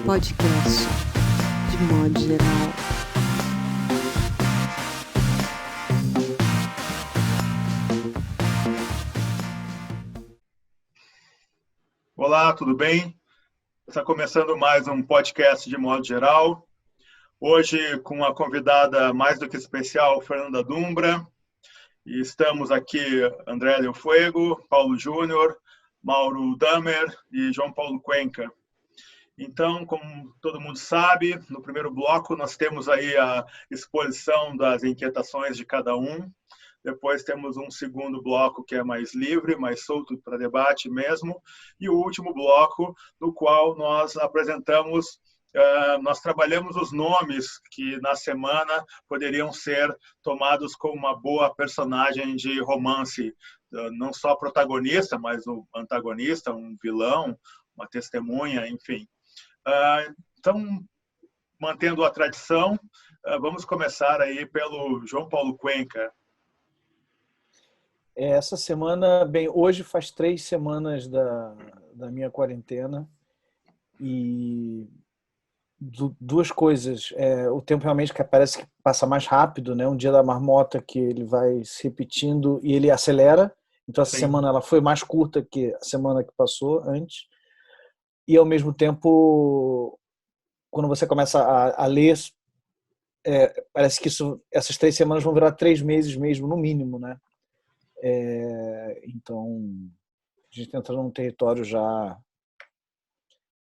podcast, de modo geral. Olá, tudo bem? Está começando mais um podcast de modo geral. Hoje com uma convidada mais do que especial, Fernanda Dumbra. E estamos aqui André Del Fuego, Paulo Júnior, Mauro Damer e João Paulo Cuenca. Então, como todo mundo sabe, no primeiro bloco nós temos aí a exposição das inquietações de cada um. Depois temos um segundo bloco que é mais livre, mais solto para debate mesmo. E o último bloco, no qual nós apresentamos, nós trabalhamos os nomes que na semana poderiam ser tomados como uma boa personagem de romance. Não só protagonista, mas um antagonista, um vilão, uma testemunha, enfim. Então, mantendo a tradição, vamos começar aí pelo João Paulo Cuenca. Essa semana, bem, hoje faz 3 semanas da minha quarentena e duas coisas. O tempo realmente que parece que passa mais rápido, né? Um dia da marmota que ele vai se repetindo e ele acelera. Então essa semana ela foi mais curta que a semana que passou antes. E ao mesmo tempo, quando você começa a ler, parece que essas 3 semanas vão virar 3 meses mesmo, no mínimo, né? Então, a gente entra num território já...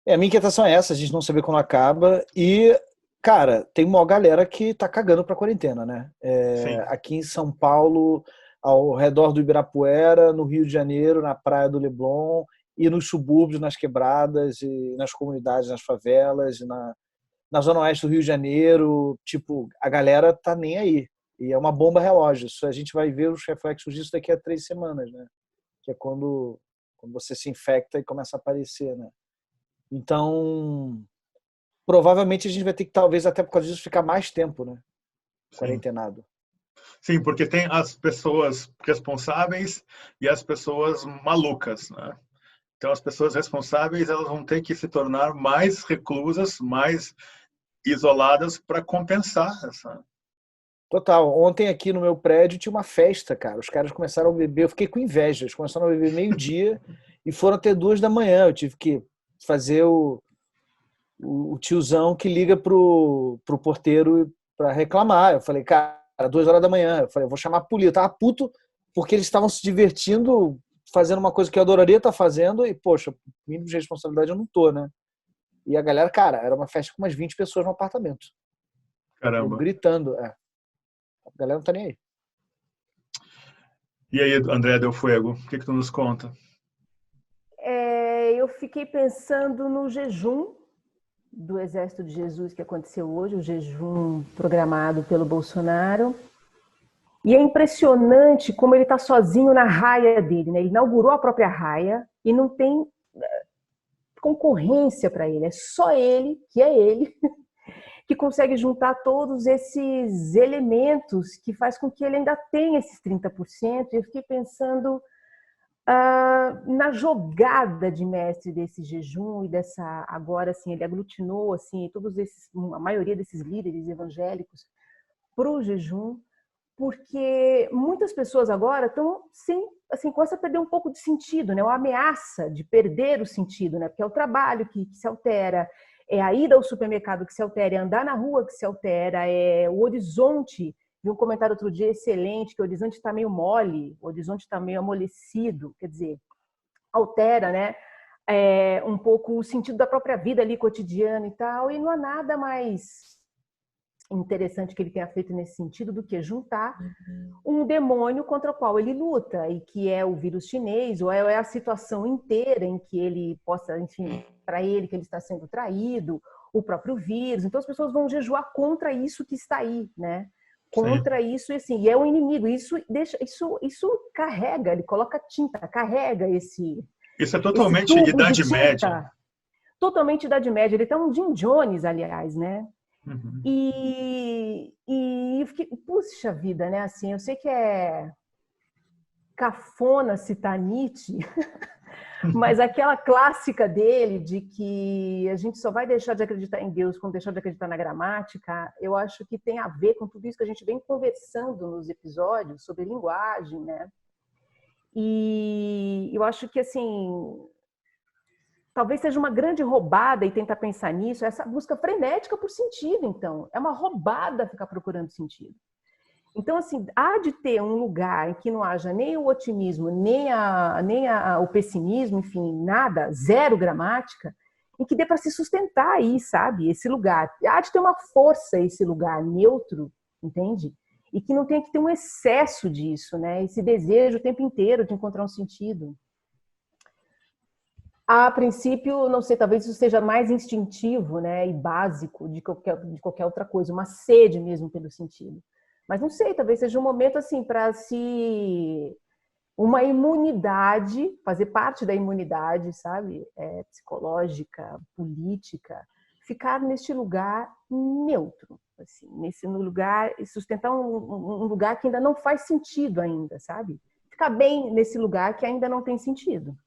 A minha inquietação é essa, a gente não saber quando acaba. E, cara, tem uma galera que tá cagando pra quarentena, né? Aqui em São Paulo, ao redor do Ibirapuera, no Rio de Janeiro, na Praia do Leblon, e nos subúrbios, nas quebradas, e nas comunidades, nas favelas, e na Zona Oeste do Rio de Janeiro. Tipo, a galera tá nem aí. E é uma bomba relógio. A gente vai ver os reflexos disso daqui a 3 semanas, né? Que é quando você se infecta e começa a aparecer, né? Então, provavelmente a gente vai ter que, talvez até por causa disso, ficar mais tempo, né? Quarentenado. Sim, porque tem as pessoas responsáveis e as pessoas malucas, né? Então, as pessoas responsáveis, elas vão ter que se tornar mais reclusas, mais isoladas para compensar essa... Total. Ontem aqui no meu prédio tinha uma festa, cara. Os caras começaram a beber, eu fiquei com inveja. Eles começaram a beber meio-dia e foram até 2 da manhã. Eu tive que fazer o tiozão que liga pro porteiro para reclamar. Eu falei, cara, 2 horas da manhã. Eu falei, eu vou chamar a polícia. Eu tava puto porque eles estavam se divertindo, fazendo uma coisa que eu adoraria estar fazendo e, poxa, mínimo de responsabilidade eu não tô, né? E a galera, cara, era uma festa com umas 20 pessoas no apartamento. Caramba. Gritando, A galera não tá nem aí. E aí, André Del Fuego, o que tu nos conta? Eu fiquei pensando no jejum do Exército de Jesus que aconteceu hoje, o jejum programado pelo Bolsonaro. E é impressionante como ele está sozinho na raia dele, né? Ele inaugurou a própria raia e não tem concorrência para ele. É só ele, que é ele, que consegue juntar todos esses elementos que faz com que ele ainda tenha esses 30%. E eu fiquei pensando na jogada de mestre desse jejum e dessa... Agora, assim, ele aglutinou assim, a maioria desses líderes evangélicos para o jejum, porque muitas pessoas agora estão começam a perder um pouco de sentido, né? Uma ameaça de perder o sentido, né? Porque é o trabalho que se altera, é a ida ao supermercado que se altera, é andar na rua que se altera, é o horizonte. Vi um comentário outro dia excelente, que o horizonte está meio mole, o horizonte está meio amolecido, quer dizer, altera, né? Um pouco o sentido da própria vida ali, cotidiana e tal, e não há nada mais interessante que ele tenha feito nesse sentido do que juntar um demônio contra o qual ele luta, e que é o vírus chinês, ou é a situação inteira em que ele possa, enfim, para ele que ele está sendo traído, o próprio vírus. Então as pessoas vão jejuar contra isso que está aí, né? Contra isso, e assim, e é o inimigo. Isso carrega, ele coloca tinta, carrega esse... Isso é totalmente Idade Média. Totalmente Idade Média. Ele tá um Jim Jones, aliás, né? Uhum. E eu fiquei, puxa vida, né? Assim, eu sei que é cafona citar Nietzsche, Mas aquela clássica dele de que a gente só vai deixar de acreditar em Deus quando deixar de acreditar na gramática, eu acho que tem a ver com tudo isso que a gente vem conversando nos episódios sobre linguagem, né? E eu acho que, assim, talvez seja uma grande roubada, e tentar pensar nisso, essa busca frenética por sentido, então. É uma roubada ficar procurando sentido. Então, assim, há de ter um lugar em que não haja nem o otimismo, nem o pessimismo, enfim, nada, zero gramática, em que dê para se sustentar aí, sabe? Esse lugar. Há de ter uma força esse lugar neutro, entende? E que não tenha que ter um excesso disso, né? Esse desejo o tempo inteiro de encontrar um sentido. A princípio, não sei, talvez isso seja mais instintivo, né? E básico de qualquer outra coisa, uma sede mesmo pelo sentido. Mas não sei, talvez seja um momento assim para uma imunidade, fazer parte da imunidade, sabe? Psicológica, política, ficar neste lugar neutro, assim, nesse lugar, sustentar um lugar que ainda não faz sentido ainda, sabe? Ficar bem nesse lugar que ainda não tem sentido.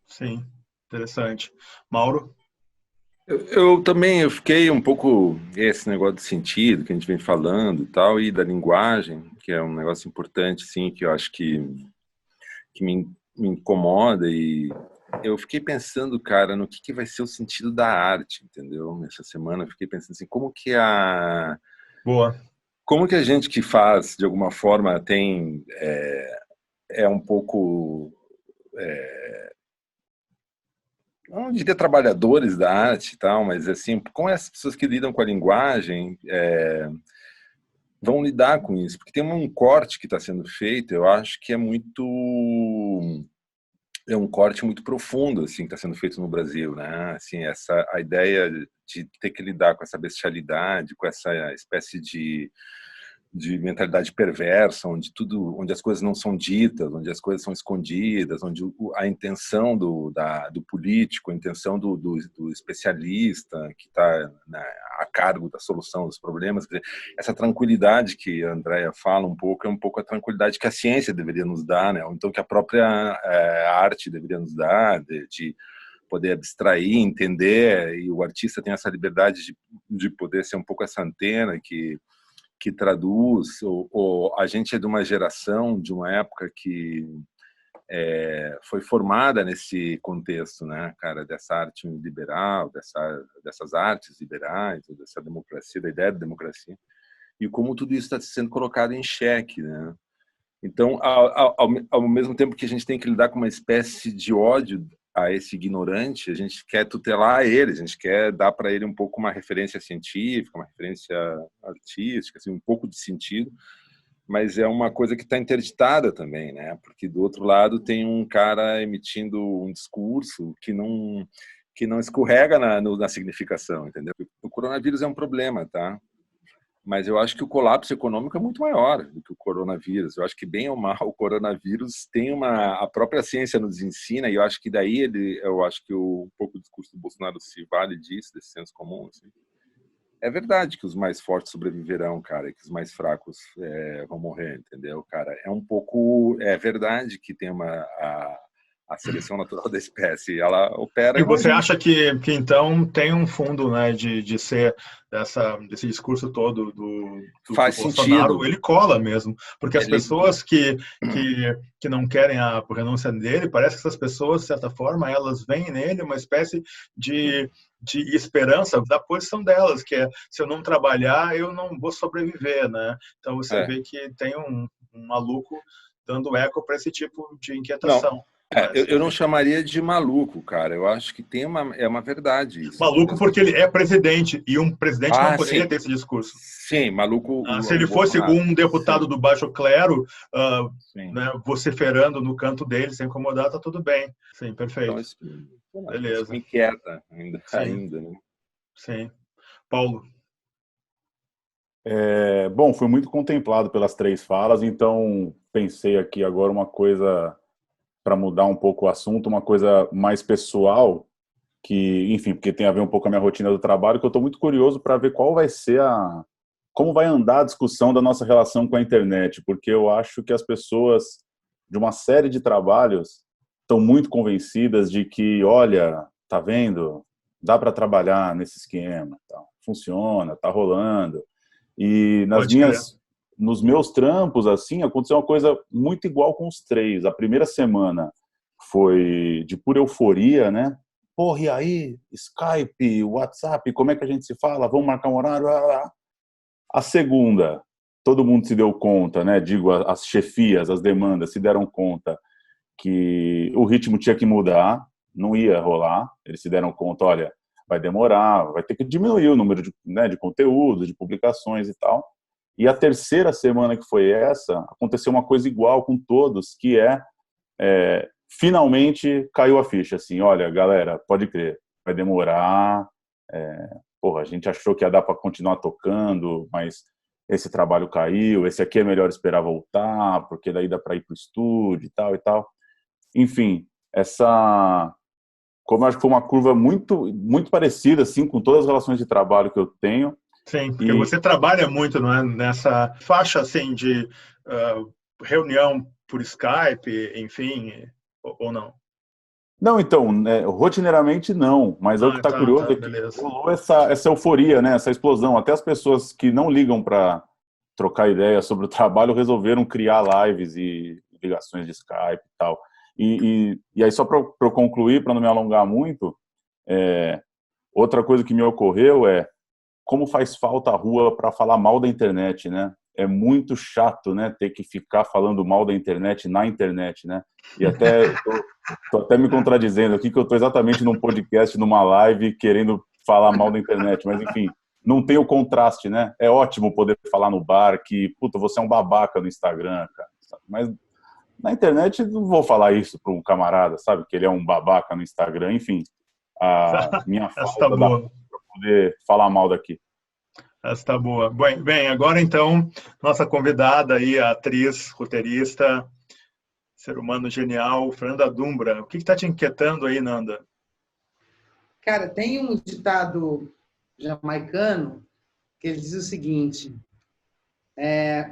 Sim, interessante. Mauro? Eu também, eu fiquei um pouco esse negócio de sentido que a gente vem falando e tal, e da linguagem, que é um negócio importante, sim, que eu acho que me incomoda, e eu fiquei pensando, cara, no que vai ser o sentido da arte, entendeu? Nessa semana eu fiquei pensando assim, Boa. Como que a gente que faz, de alguma forma, tem, um pouco... não diria trabalhadores da arte e tal, mas assim, como essas pessoas que lidam com a linguagem vão lidar com isso? Porque tem um corte que está sendo feito, eu acho que é um corte muito profundo, assim, que está sendo feito no Brasil, né? Assim, a ideia de ter que lidar com essa bestialidade, com essa espécie de mentalidade perversa, onde as coisas não são ditas, onde as coisas são escondidas, onde a intenção do político, a intenção do especialista que está a cargo da solução dos problemas, quer dizer, essa tranquilidade que a Andrea fala um pouco, é um pouco a tranquilidade que a ciência deveria nos dar, né? Ou então que a própria arte deveria nos dar, de poder abstrair, entender, e o artista tem essa liberdade de poder ser um pouco essa antena que traduz, ou a gente é de uma geração, de uma época que foi formada nesse contexto, né, cara, dessa arte liberal, dessas artes liberais, dessa democracia, da ideia de democracia, e como tudo isso está sendo colocado em xeque, né? Então, ao mesmo tempo que a gente tem que lidar com uma espécie de ódio a esse ignorante, a gente quer tutelar ele, a gente quer dar para ele um pouco uma referência científica, uma referência artística, assim, um pouco de sentido, mas é uma coisa que está interditada também, né? Porque do outro lado tem um cara emitindo um discurso que não escorrega na significação, entendeu? O coronavírus é um problema, tá? Mas eu acho que o colapso econômico é muito maior do que o coronavírus. Eu acho que, bem ou mal, o coronavírus tem a própria ciência nos ensina, e eu acho que daí eu acho que um pouco o discurso do Bolsonaro se vale disso, desse senso comum. Assim. É verdade que os mais fortes sobreviverão, cara, e que os mais fracos vão morrer, entendeu, cara? É verdade que tem a seleção natural da espécie, ela opera... E você acha que então tem um fundo, né, de ser desse discurso todo do Faz Bolsonaro, sentido. ele cola mesmo, porque as pessoas que não querem a renúncia dele, parece que essas pessoas, de certa forma, elas veem nele uma espécie de esperança da posição delas, que é, se eu não trabalhar, eu não vou sobreviver, né? Então você vê que tem um maluco dando eco para esse tipo de inquietação. Não. Eu não chamaria de maluco, cara. Eu acho que é uma verdade isso. Maluco porque ele é presidente, e um presidente não poderia ter esse discurso. Sim, maluco... Se ele fosse um deputado do baixo clero, né, vociferando no canto dele, sem incomodar, tá tudo bem. Sim, perfeito. Então, beleza. Isso me inquieta ainda, né? Sim. Paulo? Bom, fui muito contemplado pelas três falas, então pensei aqui agora uma coisa... para mudar um pouco o assunto, uma coisa mais pessoal, que, enfim, porque tem a ver um pouco com a minha rotina do trabalho, que eu estou muito curioso para ver qual vai ser como vai andar a discussão da nossa relação com a internet, porque eu acho que as pessoas de uma série de trabalhos estão muito convencidas de que, olha, tá vendo? Dá para trabalhar nesse esquema, tá? Funciona, tá rolando. E nos meus trampos, assim, aconteceu uma coisa muito igual com os três. A primeira semana foi de pura euforia, né? Porra, e aí? Skype, WhatsApp, como é que a gente se fala? Vamos marcar um horário? A segunda, todo mundo se deu conta, né? Digo, as chefias, as demandas se deram conta que o ritmo tinha que mudar, não ia rolar. Eles se deram conta, olha, vai demorar, vai ter que diminuir o número de conteúdo, de publicações e tal. E a terceira semana que foi essa, aconteceu uma coisa igual com todos, que finalmente caiu a ficha, assim, olha, galera, pode crer, vai demorar, porra, a gente achou que ia dar para continuar tocando, mas esse trabalho caiu, esse aqui é melhor esperar voltar, porque daí dá para ir para o estúdio e tal e tal. Enfim, como eu acho que foi uma curva muito, muito parecida, assim, com todas as relações de trabalho que eu tenho. Sim, porque você trabalha muito, não é? Nessa faixa, assim, de reunião por Skype, enfim, ou não? Não, então, rotineiramente não, mas o que está curioso é que rolou essa euforia, né, essa explosão. Até as pessoas que não ligam para trocar ideia sobre o trabalho resolveram criar lives e ligações de Skype e tal. E aí, só para eu concluir, para não me alongar muito, outra coisa que me ocorreu é como faz falta a rua para falar mal da internet, né? É muito chato, né, ter que ficar falando mal da internet na internet, né? E até tô até me contradizendo aqui que eu tô exatamente num podcast, numa live, querendo falar mal da internet, mas enfim, não tem o contraste, né? É ótimo poder falar no bar que, puta, você é um babaca no Instagram, cara. Mas na internet não vou falar isso para um camarada, sabe? Que ele é um babaca no Instagram, enfim. A minha falta para poder falar mal daqui. Essa tá boa. Bem, agora então, nossa convidada aí, a atriz, roteirista, ser humano genial, Fernanda Dumbra. O que está te inquietando aí, Nanda? Cara, tem um ditado jamaicano que ele diz o seguinte: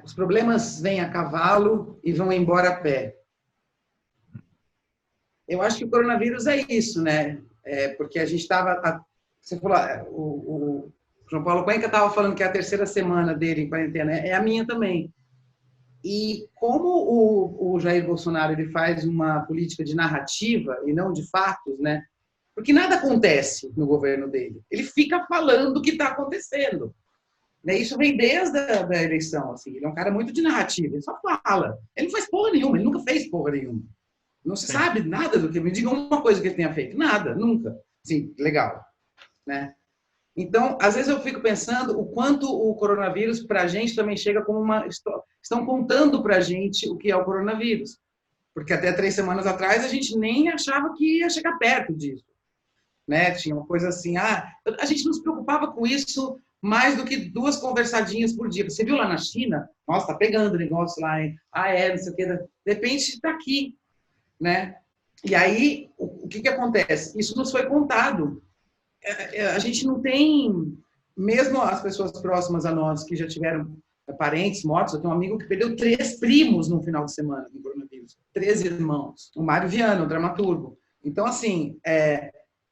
os problemas vêm a cavalo e vão embora a pé. Eu acho que o coronavírus é isso, né? Porque a gente estava... Você falou, o João Paulo Cuenca estava falando que é a terceira semana dele em quarentena, é a minha também. E como o Jair Bolsonaro ele faz uma política de narrativa e não de fatos, né? Porque nada acontece no governo dele. Ele fica falando o que está acontecendo. Né? Isso vem desde a eleição. Assim. Ele é um cara muito de narrativa, ele só fala. Ele não faz porra nenhuma, ele nunca fez porra nenhuma. Não se sabe nada do que... Me diga uma coisa que ele tenha feito. Nada, nunca. Sim, legal. Né? Então, às vezes eu fico pensando o quanto o coronavírus para a gente também chega como uma... Estão contando para a gente o que é o coronavírus. Porque até 3 semanas atrás a gente nem achava que ia chegar perto disso. Né? Tinha uma coisa assim, a gente não se preocupava com isso mais do que 2 conversadinhas por dia. Você viu lá na China? Nossa, tá pegando o negócio lá, hein? Não sei o quê. De repente está aqui. Né? E aí, o que acontece? Isso nos foi contado. A gente não tem, mesmo as pessoas próximas a nós que já tiveram parentes mortos, eu tenho um amigo que perdeu 3 primos no final de semana do coronavírus, 3 irmãos, o Mário Viana, o dramaturgo. Então, assim,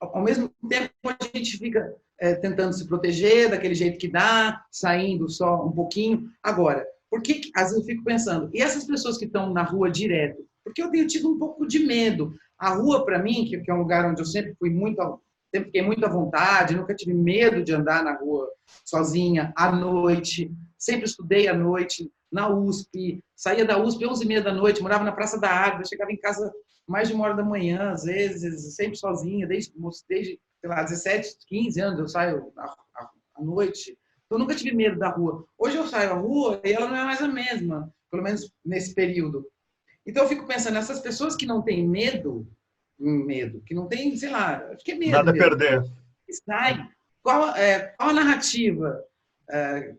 ao mesmo tempo a gente fica tentando se proteger daquele jeito que dá, saindo só um pouquinho. Agora, por que, às vezes eu fico pensando, e essas pessoas que estão na rua direto? Porque eu tenho tido um pouco de medo. A rua, para mim, que é um lugar onde eu sempre fiquei muito à vontade, nunca tive medo de andar na rua sozinha, à noite, sempre estudei à noite, na USP, saía da USP 11h30 da noite, morava na Praça da Água, chegava em casa mais de 1h da manhã, às vezes, sempre sozinha, desde sei lá, 17, 15 anos eu saio à noite. Eu nunca tive medo da rua. Hoje eu saio à rua e ela não é mais a mesma, pelo menos nesse período. Então eu fico pensando, essas pessoas que não têm medo, que não tem, sei lá, acho que é medo. Nada a perder. Sai. Qual a narrativa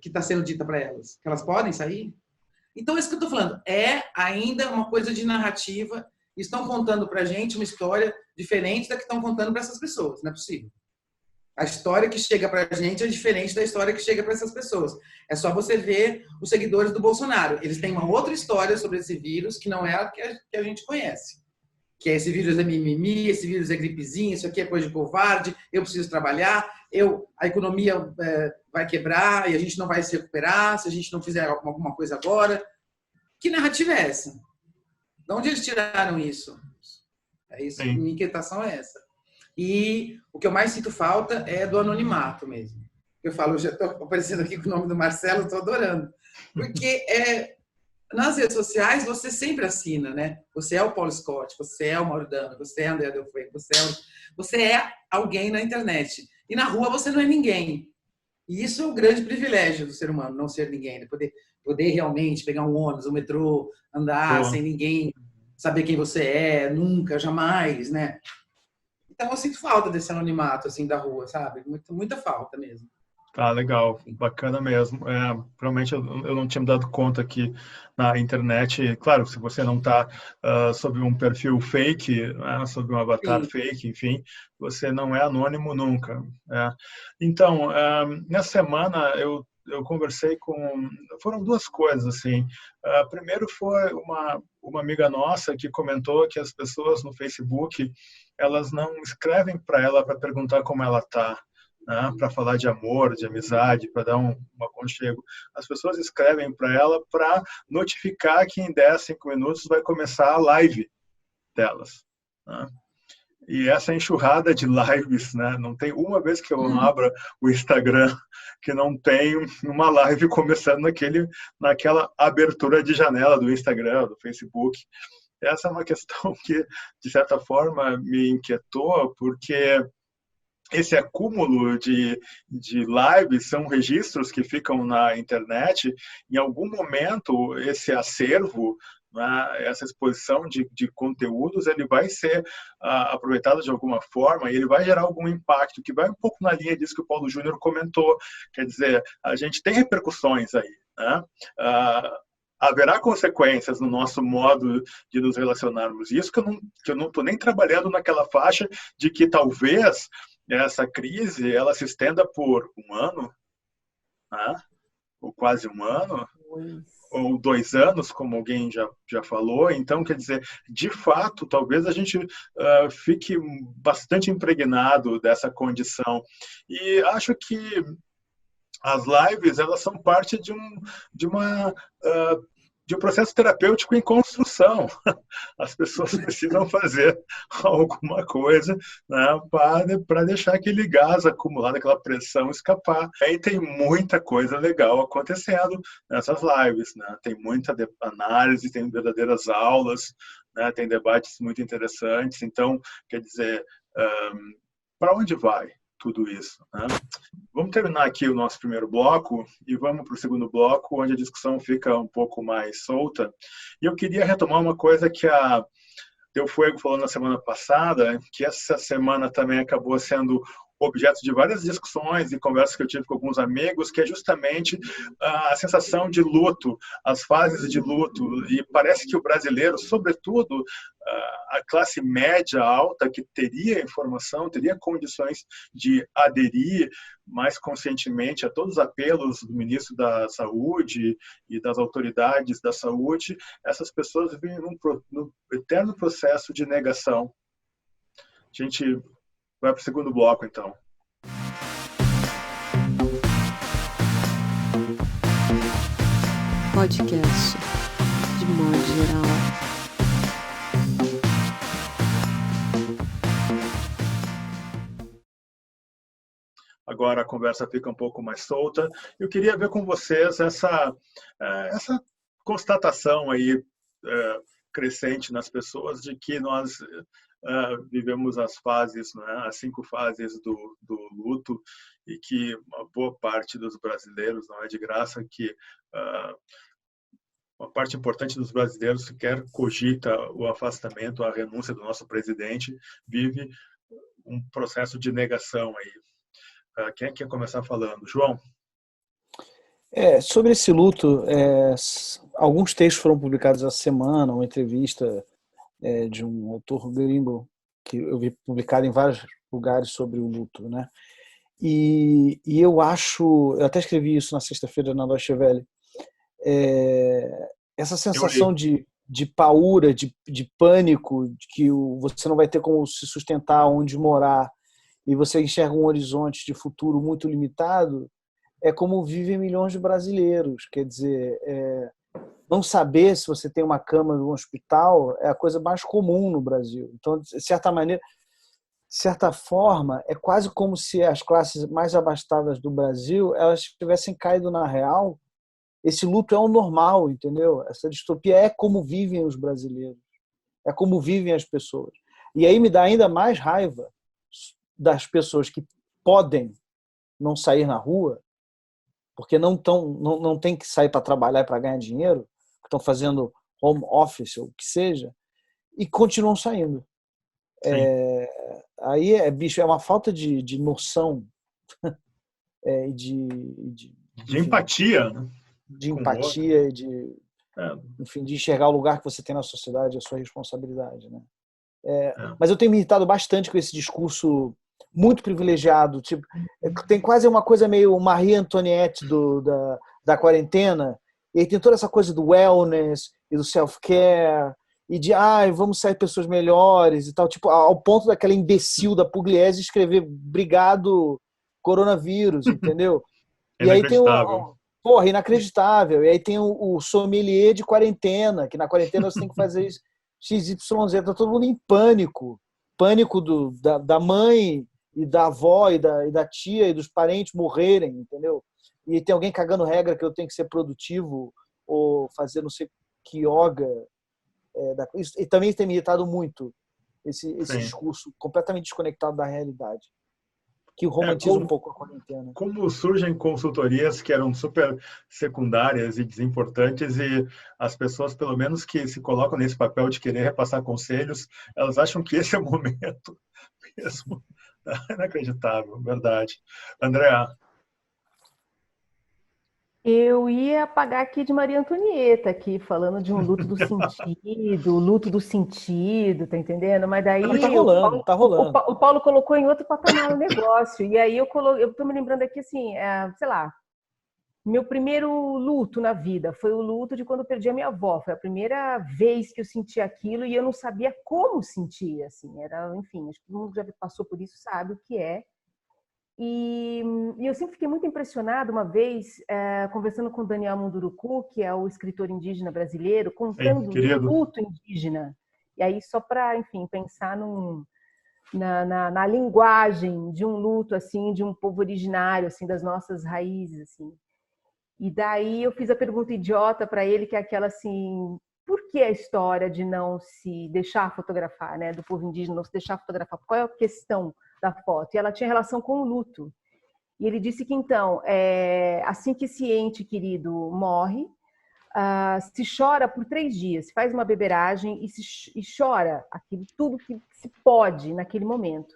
que está sendo dita para elas? Que elas podem sair? Então, é isso que eu estou falando. É ainda uma coisa de narrativa. Estão contando para a gente uma história diferente da que estão contando para essas pessoas. Não é possível. A história que chega para a gente é diferente da história que chega para essas pessoas. É só você ver os seguidores do Bolsonaro. Eles têm uma outra história sobre esse vírus que não é a que a gente conhece. que esse vírus é mimimi, esse vírus é gripezinha, isso aqui é coisa de covarde, eu preciso trabalhar, a economia vai quebrar e a gente não vai se recuperar se a gente não fizer alguma coisa agora. Que narrativa é essa? De onde eles tiraram isso? É isso, minha inquietação é essa. E o que eu mais sinto falta é do anonimato mesmo. Eu falo, eu já estou aparecendo aqui com o nome do Marcelo, estou adorando. Porque nas redes sociais você sempre assina, né? Você é o Paulo Scott, você é o Mauro Dano, você é o André Del Fuego, você é alguém na internet. E na rua você não é ninguém. E isso é o grande privilégio do ser humano, não ser ninguém. Né? Poder realmente pegar um ônibus, um metrô, andar sem ninguém saber quem você é, nunca, jamais, né? Então eu sinto falta desse anonimato, assim, da rua, sabe? Muita falta mesmo. Tá, legal, bacana mesmo. Realmente eu não tinha me dado conta que na internet, claro, se você não está sob um perfil fake, sob um avatar fake, enfim, você não é anônimo nunca. Então, nessa semana eu conversei foram duas coisas, assim. Primeiro foi uma amiga nossa que comentou que as pessoas no Facebook, elas não escrevem para ela para perguntar como ela está, né, para falar de amor, de amizade, para dar um aconchego. As pessoas escrevem para ela para notificar que em 10, 5 minutos vai começar a live delas. Né? E essa enxurrada de lives, né, não tem uma vez que eu abra o Instagram que não tem uma live começando naquela abertura de janela do Instagram, do Facebook. Essa é uma questão que, de certa forma, me inquietou, porque esse acúmulo de lives são registros que ficam na internet. Em algum momento, esse acervo, né, essa exposição de conteúdos, ele vai ser aproveitado de alguma forma e ele vai gerar algum impacto, que vai um pouco na linha disso que o Paulo Júnior comentou. Quer dizer, a gente tem repercussões aí, né? Haverá consequências no nosso modo de nos relacionarmos. Isso que eu não estou nem trabalhando naquela faixa de que talvez essa crise ela se estenda por um ano, né? Ou quase um ano, ou 2 anos, como alguém já falou. Então, quer dizer, de fato, talvez a gente fique bastante impregnado dessa condição. E acho que as lives, elas são parte de um processo terapêutico em construção. As pessoas precisam fazer alguma coisa, né, para deixar aquele gás acumulado, aquela pressão escapar. E tem muita coisa legal acontecendo nessas lives. Né? Tem muita análise, tem verdadeiras aulas, né? Tem debates muito interessantes. Então, quer dizer, para onde vai tudo isso? Né? Vamos terminar aqui o nosso primeiro bloco e vamos para o segundo bloco, onde a discussão fica um pouco mais solta. E eu queria retomar uma coisa que a Del Fuego falou na semana passada, que essa semana também acabou sendo objeto de várias discussões e conversas que eu tive com alguns amigos, que é justamente a sensação de luto, as fases de luto. E parece que o brasileiro, sobretudo a classe média alta, que teria informação, teria condições de aderir mais conscientemente a todos os apelos do ministro da Saúde e das autoridades da saúde, essas pessoas vivem num eterno processo de negação. A gente vai para o segundo bloco, então. Podcast, de modo geral. Agora a conversa fica um pouco mais solta. Eu queria ver com vocês essa constatação aí crescente nas pessoas de que nós vivemos as fases, né, as 5 fases do luto, e que uma boa parte dos brasileiros, não é de graça que uma parte importante dos brasileiros sequer cogita o afastamento, a renúncia do nosso presidente, vive um processo de negação aí. Quem quer começar falando? João? Sobre esse luto, alguns textos foram publicados essa semana, uma entrevista de um autor gringo que eu vi publicado em vários lugares sobre o luto, né? E eu até escrevi isso na sexta-feira na Deutsche Welle, essa sensação de paura, de pânico, de que você não vai ter como se sustentar, onde morar, e você enxerga um horizonte de futuro muito limitado, é como vivem milhões de brasileiros. Quer dizer, não saber se você tem uma cama no hospital é a coisa mais comum no Brasil. Então, de certa forma, é quase como se as classes mais abastadas do Brasil elas tivessem caído na real. Esse luto é o normal, entendeu? Essa distopia é como vivem os brasileiros, é como vivem as pessoas. E aí me dá ainda mais raiva das pessoas que podem não sair na rua, porque não tem que sair para trabalhar para ganhar dinheiro, estão fazendo home office ou o que seja, e continuam saindo. Aí, bicho, é uma falta de noção, de empatia, né? De empatia, enfim, de enxergar o lugar que você tem na sociedade, a sua responsabilidade, né? Mas eu tenho me irritado bastante com esse discurso muito privilegiado, tipo, tem quase uma coisa meio Marie Antoinette da quarentena, e aí tem toda essa coisa do wellness e do self-care, e de, vamos sair pessoas melhores e tal, tipo, ao ponto daquela imbecil da Pugliese escrever "Obrigado, coronavírus", entendeu? E aí tem porra, inacreditável. E aí tem o sommelier de quarentena, que na quarentena você tem que fazer XYZ, tá todo mundo em pânico. Pânico da mãe e da avó e da tia e dos parentes morrerem, entendeu? E tem alguém cagando regra que eu tenho que ser produtivo ou fazer não sei que yoga. E também tem me irritado muito esse discurso completamente desconectado da realidade, que romantiza um pouco a quarentena. Como surgem consultorias que eram super secundárias e desimportantes, e as pessoas, pelo menos que se colocam nesse papel de querer repassar conselhos, elas acham que esse é o momento mesmo. Inacreditável, verdade. Andréa. Eu ia pagar aqui de Maria Antonieta, aqui, falando de um luto do sentido, tá entendendo? Mas daí tá rolando, tá rolando. O Paulo colocou em outro patamar o negócio. E aí eu tô me lembrando aqui, assim, sei lá, meu primeiro luto na vida foi o luto de quando eu perdi a minha avó. Foi a primeira vez que eu senti aquilo e eu não sabia como sentir, assim. Enfim, acho que todo mundo que já passou por isso sabe o que é. E eu sempre fiquei muito impressionada uma vez, conversando com o Daniel Munduruku, que é o escritor indígena brasileiro, contando o luto indígena. E aí, só para, enfim, pensar na linguagem de um luto, assim, de um povo originário, assim, das nossas raízes, assim. E daí eu fiz a pergunta idiota para ele, que é aquela assim: por que a história de não se deixar fotografar, né, do povo indígena não se deixar fotografar? Qual é a questão da foto? E ela tinha relação com o luto. E ele disse que, então, assim que esse ente querido morre, se chora por 3 dias, se faz uma beberagem e chora aquilo tudo que se pode naquele momento.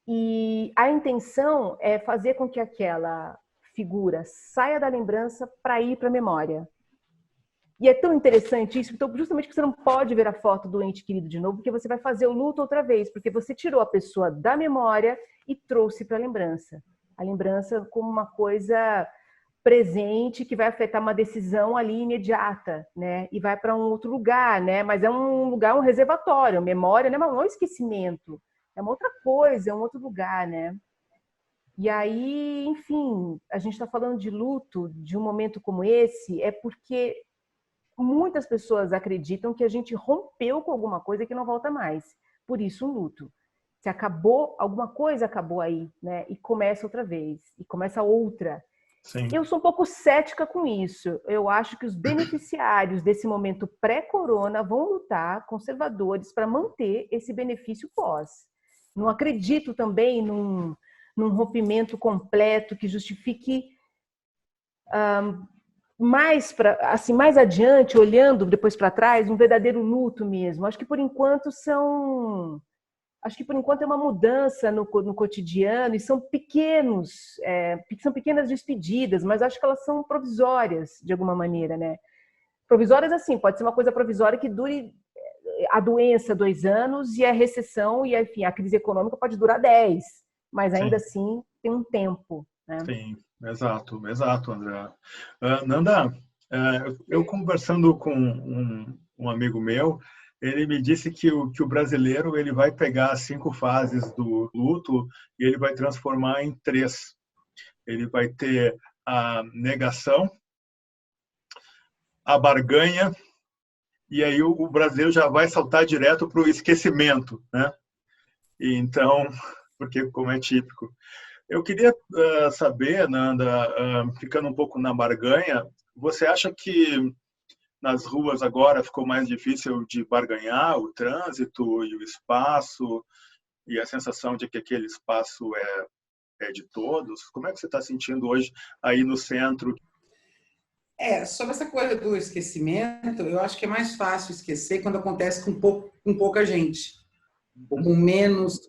E a intenção é fazer com que aquela figura saia da lembrança para ir para a memória. E é tão interessante isso, então, justamente porque você não pode ver a foto do ente querido de novo, porque você vai fazer o luto outra vez, porque você tirou a pessoa da memória e trouxe para a lembrança. A lembrança como uma coisa presente que vai afetar uma decisão ali imediata, né? E vai para um outro lugar, né? Mas é um lugar, um reservatório, memória, né? Mas não é um esquecimento, é uma outra coisa, é um outro lugar, né? E aí, enfim, a gente está falando de luto, de um momento como esse, é porque muitas pessoas acreditam que a gente rompeu com alguma coisa que não volta mais. Por isso, um luto. Se acabou, alguma coisa acabou aí, né? E começa outra vez, e começa outra. Sim. Eu sou um pouco cética com isso. Eu acho que os beneficiários desse momento pré-corona vão lutar, conservadores, para manter esse benefício pós. Não acredito também num rompimento completo que justifique mais adiante, olhando depois para trás, um verdadeiro luto mesmo. Acho que por enquanto é uma mudança no cotidiano e são pequenas despedidas, mas acho que elas são provisórias de alguma maneira, né? Provisórias assim, pode ser uma coisa provisória que dure a doença 2 anos e a recessão e, enfim, a crise econômica pode durar 10, mas ainda assim tem um tempo, né? Sim, exato, André. Nanda, eu conversando com um amigo meu, ele me disse que o brasileiro ele vai pegar as 5 fases do luto e ele vai transformar em 3. Ele vai ter a negação, a barganha, e aí o brasileiro já vai saltar direto para o esquecimento, né? E então, porque como é típico. Eu queria saber, Nanda, ficando um pouco na barganha, você acha que nas ruas agora ficou mais difícil de barganhar o trânsito e o espaço e a sensação de que aquele espaço é de todos? Como é que você está sentindo hoje aí no centro? Sobre essa coisa do esquecimento, eu acho que é mais fácil esquecer quando acontece com pouca gente, ou com menos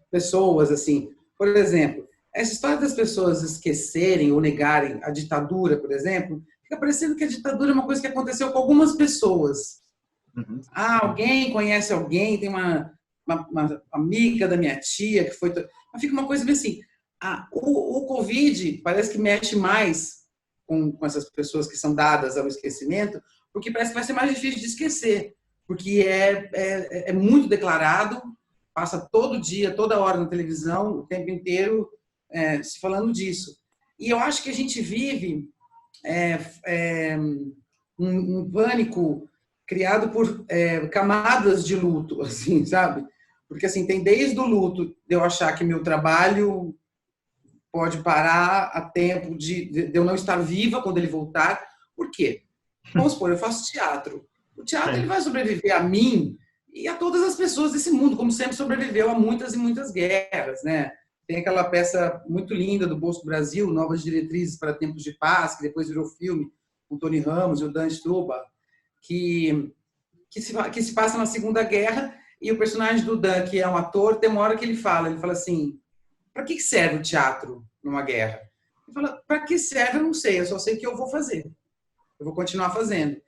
pessoas, assim. Por exemplo, essa história das pessoas esquecerem ou negarem a ditadura, por exemplo, fica parecendo que a ditadura é uma coisa que aconteceu com algumas pessoas. Uhum. Alguém conhece alguém, tem uma amiga da minha tia que foi... Mas fica uma coisa bem assim, o Covid parece que mexe mais com essas pessoas que são dadas ao esquecimento, porque parece que vai ser mais difícil de esquecer, porque é muito declarado, passa todo dia, toda hora na televisão, o tempo inteiro se falando disso. E eu acho que a gente vive um pânico criado por camadas de luto, assim, sabe? Porque assim, tem desde o luto de eu achar que meu trabalho pode parar a tempo de eu não estar viva quando ele voltar. Por quê? Vamos supor, eu faço teatro. O teatro ele vai sobreviver a mim e a todas as pessoas desse mundo, como sempre sobreviveu a muitas e muitas guerras, né? Tem aquela peça muito linda do Bosco Brasil, Novas Diretrizes para Tempos de Paz, que depois virou filme, com Tony Ramos e o Dan Struba, que se passa na Segunda Guerra, e o personagem do Dan, que é um ator, tem uma hora que ele fala assim, para que serve o teatro numa guerra? Ele fala, para que serve eu não sei, eu só sei que eu vou fazer. Eu vou continuar fazendo.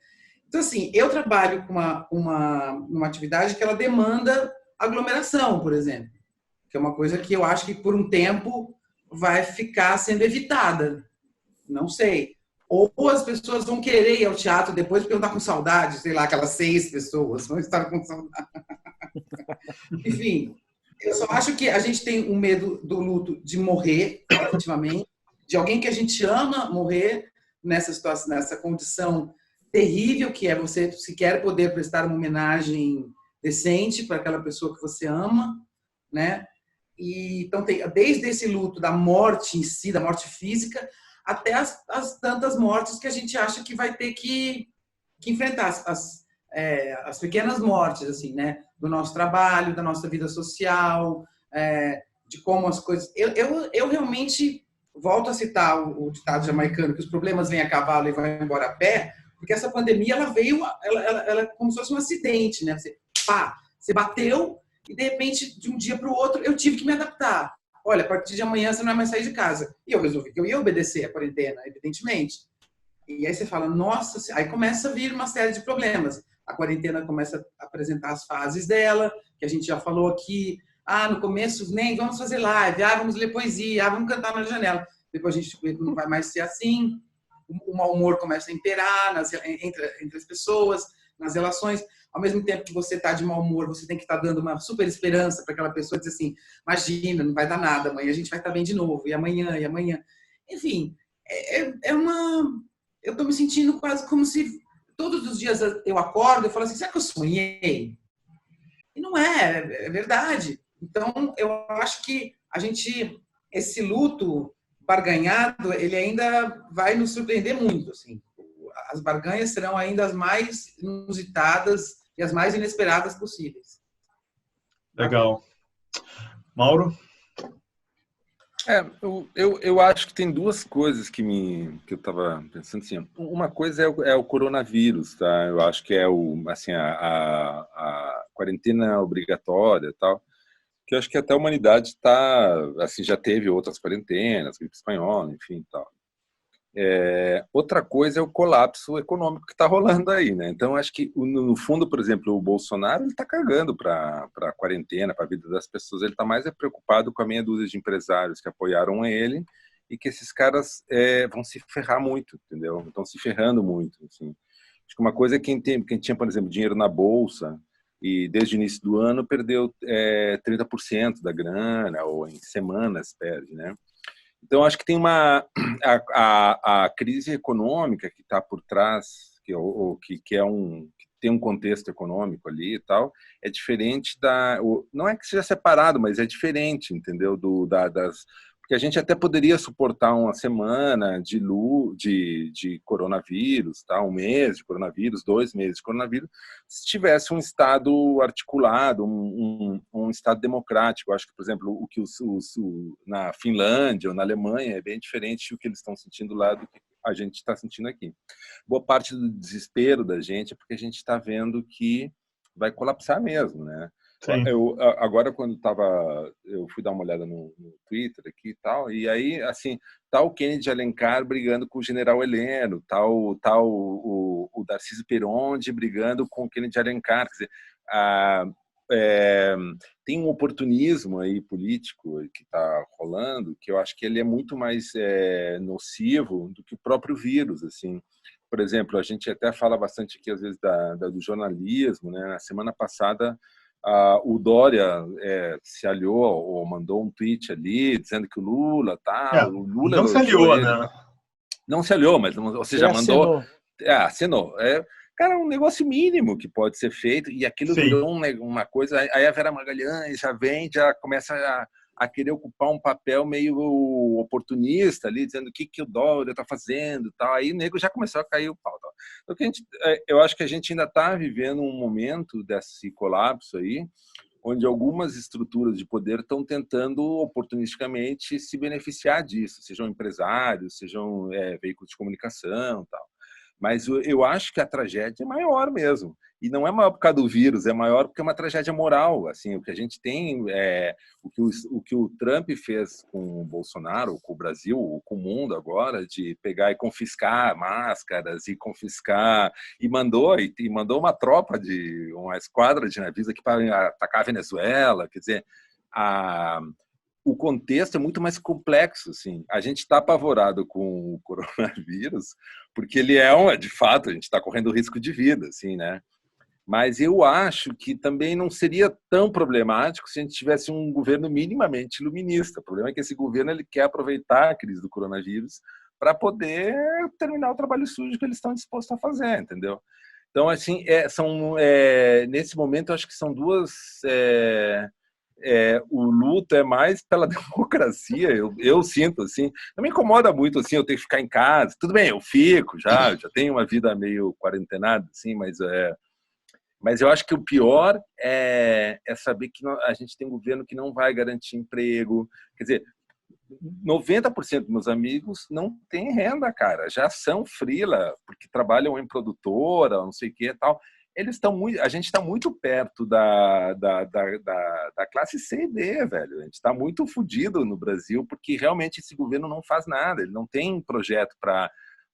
Então, assim, eu trabalho com uma atividade que ela demanda aglomeração, por exemplo, que é uma coisa que eu acho que por um tempo vai ficar sendo evitada. Não sei. Ou as pessoas vão querer ir ao teatro depois porque vão estar com saudade, sei lá, aquelas 6 pessoas vão estar com saudade. Enfim, eu só acho que a gente tem um medo do luto de morrer, efetivamente, de alguém que a gente ama morrer nessa situação, nessa condição terrível que é você sequer poder prestar uma homenagem decente para aquela pessoa que você ama, né? E então tem desde esse luto da morte em si, da morte física, até as tantas mortes que a gente acha que vai ter que enfrentar, as pequenas mortes, assim, né? Do nosso trabalho, da nossa vida social, de como as coisas... Eu realmente volto a citar o ditado jamaicano, que os problemas vêm a cavalo e vão embora a pé, porque essa pandemia, ela veio, ela como se fosse um acidente, né? Você bateu e, de repente, de um dia para o outro, eu tive que me adaptar. Olha, a partir de amanhã você não vai mais sair de casa. E eu resolvi que eu ia obedecer a quarentena, evidentemente. E aí você fala, nossa, aí começa a vir uma série de problemas. A quarentena começa a apresentar as fases dela, que a gente já falou aqui. No começo, nem vamos fazer live, vamos ler poesia, vamos cantar na janela. Depois a gente não vai mais ser assim. O mau humor começa a imperar entre as pessoas, nas relações. Ao mesmo tempo que você está de mau humor, você tem que estar dando uma super esperança para aquela pessoa dizer assim, imagina, não vai dar nada, amanhã a gente vai estar bem de novo, e amanhã. Enfim, eu estou me sentindo quase como se todos os dias eu acordo e falo assim, será que eu sonhei? E não é verdade. Então, eu acho que esse luto barganhado, ele ainda vai nos surpreender muito, assim. As barganhas serão ainda as mais inusitadas e as mais inesperadas possíveis. Legal. Mauro? Eu acho que tem duas coisas que eu estava pensando assim. Uma coisa é o coronavírus, tá? Eu acho que é a quarentena obrigatória, tal. Que eu acho que até a humanidade já teve outras quarentenas, gripe espanhola, enfim, tal. Outra coisa é o colapso econômico que está rolando aí, né? Então, acho que, no fundo, por exemplo, o Bolsonaro está cagando para a quarentena, para a vida das pessoas. Ele está mais preocupado com a meia dúzia de empresários que apoiaram ele e que esses caras vão se ferrar muito, entendeu? Estão se ferrando muito, assim. Acho que uma coisa é quem tinha, por exemplo, dinheiro na bolsa e desde o início do ano perdeu 30% da grana, ou em semanas perde, né? Então, acho que tem a crise econômica que está por trás, que tem um contexto econômico ali e tal, é diferente não é que seja separado, mas é diferente, entendeu? Porque a gente até poderia suportar uma semana de coronavírus, tá? Um mês de coronavírus, 2 meses de coronavírus, se tivesse um Estado articulado, um Estado democrático. Eu acho que, por exemplo, o que na Finlândia ou na Alemanha é bem diferente do que eles estão sentindo lá do que a gente está sentindo aqui. Boa parte do desespero da gente é porque a gente está vendo que vai colapsar mesmo, né? Agora, quando eu fui dar uma olhada no Twitter aqui e tal, e aí, assim, tá o Kennedy Alencar brigando com o general Heleno, o Darcísio Peronde brigando com o Kennedy Alencar. Quer dizer, tem um oportunismo aí político que está rolando, que eu acho que ele é muito mais nocivo do que o próprio vírus, assim. Por exemplo, a gente até fala bastante aqui, às vezes, do jornalismo, né? Na semana passada, o Dória se aliou ou mandou um tweet ali dizendo que o Lula o Lula não se aliou, né? Não se aliou, mas, ou seja, mandou, assinou. Cara, um negócio mínimo que pode ser feito, e aquilo virou uma coisa. Aí a Vera Magalhães já começa a querer ocupar um papel meio oportunista ali, dizendo o que o Dória está fazendo, tal. Aí o nego já começou a cair o pau. Tal. Então, eu acho que a gente ainda está vivendo um momento desse colapso aí, onde algumas estruturas de poder estão tentando oportunisticamente se beneficiar disso, sejam empresários, sejam veículos de comunicação, tal. Mas eu acho que a tragédia é maior mesmo. E não é maior por causa do vírus, é maior porque é uma tragédia moral. Assim, o que a gente tem, o que o Trump fez com o Bolsonaro, com o Brasil, ou com o mundo agora, de pegar e confiscar máscaras e confiscar, e mandou uma tropa, uma esquadra de navios aqui para atacar a Venezuela. Quer dizer, o contexto é muito mais complexo, assim. A gente está apavorado com o coronavírus porque ele de fato, a gente está correndo risco de vida, assim, né? Mas eu acho que também não seria tão problemático se a gente tivesse um governo minimamente iluminista. O problema é que esse governo ele quer aproveitar a crise do coronavírus para poder terminar o trabalho sujo que eles estão dispostos a fazer, entendeu? Então, assim, nesse momento, eu acho que são duas... o luto é mais pela democracia, eu sinto, assim. Não me incomoda muito, assim, eu tenho que ficar em casa. Tudo bem, eu fico, já tenho uma vida meio quarentenada, assim, mas eu acho que o pior é saber que a gente tem um governo que não vai garantir emprego. Quer dizer, 90% dos meus amigos não têm renda, cara. Já são freela, porque trabalham em produtora, não sei o que e tal. A gente está muito perto da classe C e D, velho. A gente está muito fodido no Brasil, porque realmente esse governo não faz nada. Ele não tem projeto para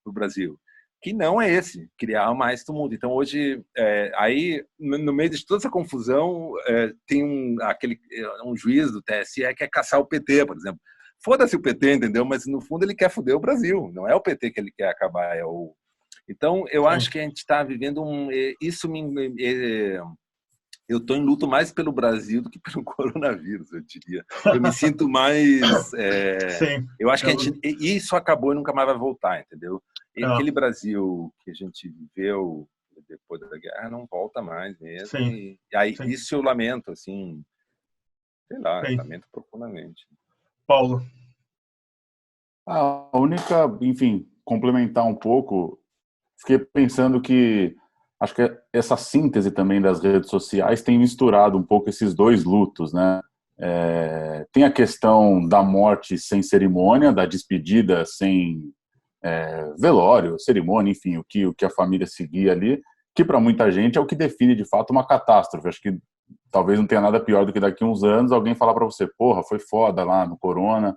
o Brasil. Que não é esse, criar mais tumulto. Então, hoje, aí, no meio de toda essa confusão, tem um juiz do TSE que quer caçar o PT, por exemplo. Foda-se o PT, entendeu? Mas, no fundo, ele quer foder o Brasil. Não é o PT que ele quer acabar, Então, eu acho que a gente está vivendo eu estou em luto mais pelo Brasil do que pelo coronavírus, eu diria. Eu me sinto mais... eu acho que isso acabou e nunca mais vai voltar, entendeu? Aquele Brasil que a gente viveu depois da guerra não volta mais mesmo. E aí, isso eu lamento, assim, sei lá, lamento profundamente. Paulo? A única, enfim, complementar um pouco, fiquei pensando que acho que essa síntese também das redes sociais tem misturado um pouco esses dois lutos, né? Tem a questão da morte sem cerimônia, da despedida sem velório, cerimônia, enfim, o que a família seguia ali, que para muita gente é o que define de fato uma catástrofe. Acho que talvez não tenha nada pior do que daqui a uns anos alguém falar para você, porra, foi foda lá no corona,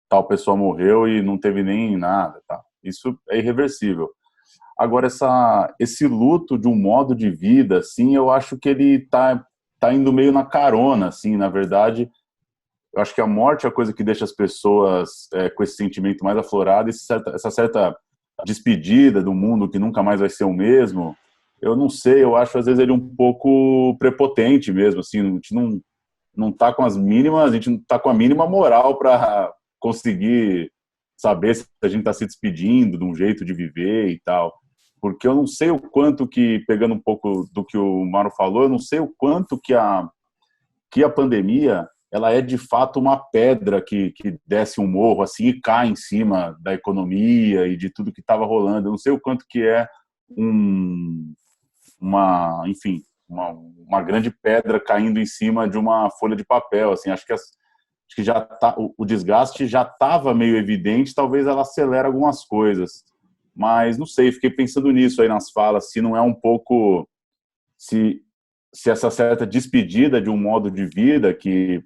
tal pessoa morreu e não teve nem nada, tá? Isso é irreversível. Agora, esse luto de um modo de vida, assim, eu acho que ele tá indo meio na carona, assim, na verdade. Eu acho que a morte é a coisa que deixa as pessoas com esse sentimento mais aflorado, essa certa despedida do mundo que nunca mais vai ser o mesmo. eu não sei, eu acho às vezes ele um pouco prepotente mesmo, assim, a gente não tá com as mínimas, a gente não tá com a mínima moral para conseguir saber se a gente está se despedindo de um jeito de viver e tal. Porque eu não sei o quanto que, pegando um pouco do que o Mauro falou, eu não sei o quanto que a pandemia, ela é de fato uma pedra que desce um morro assim e cai em cima da economia e de tudo que estava rolando. Eu não sei o quanto que é enfim, uma grande pedra caindo em cima de uma folha de papel. Assim, acho que já tá, o desgaste já estava meio evidente, talvez ela acelere algumas coisas. Mas não sei, fiquei pensando nisso aí nas falas, se não é um pouco, se essa certa despedida de um modo de vida que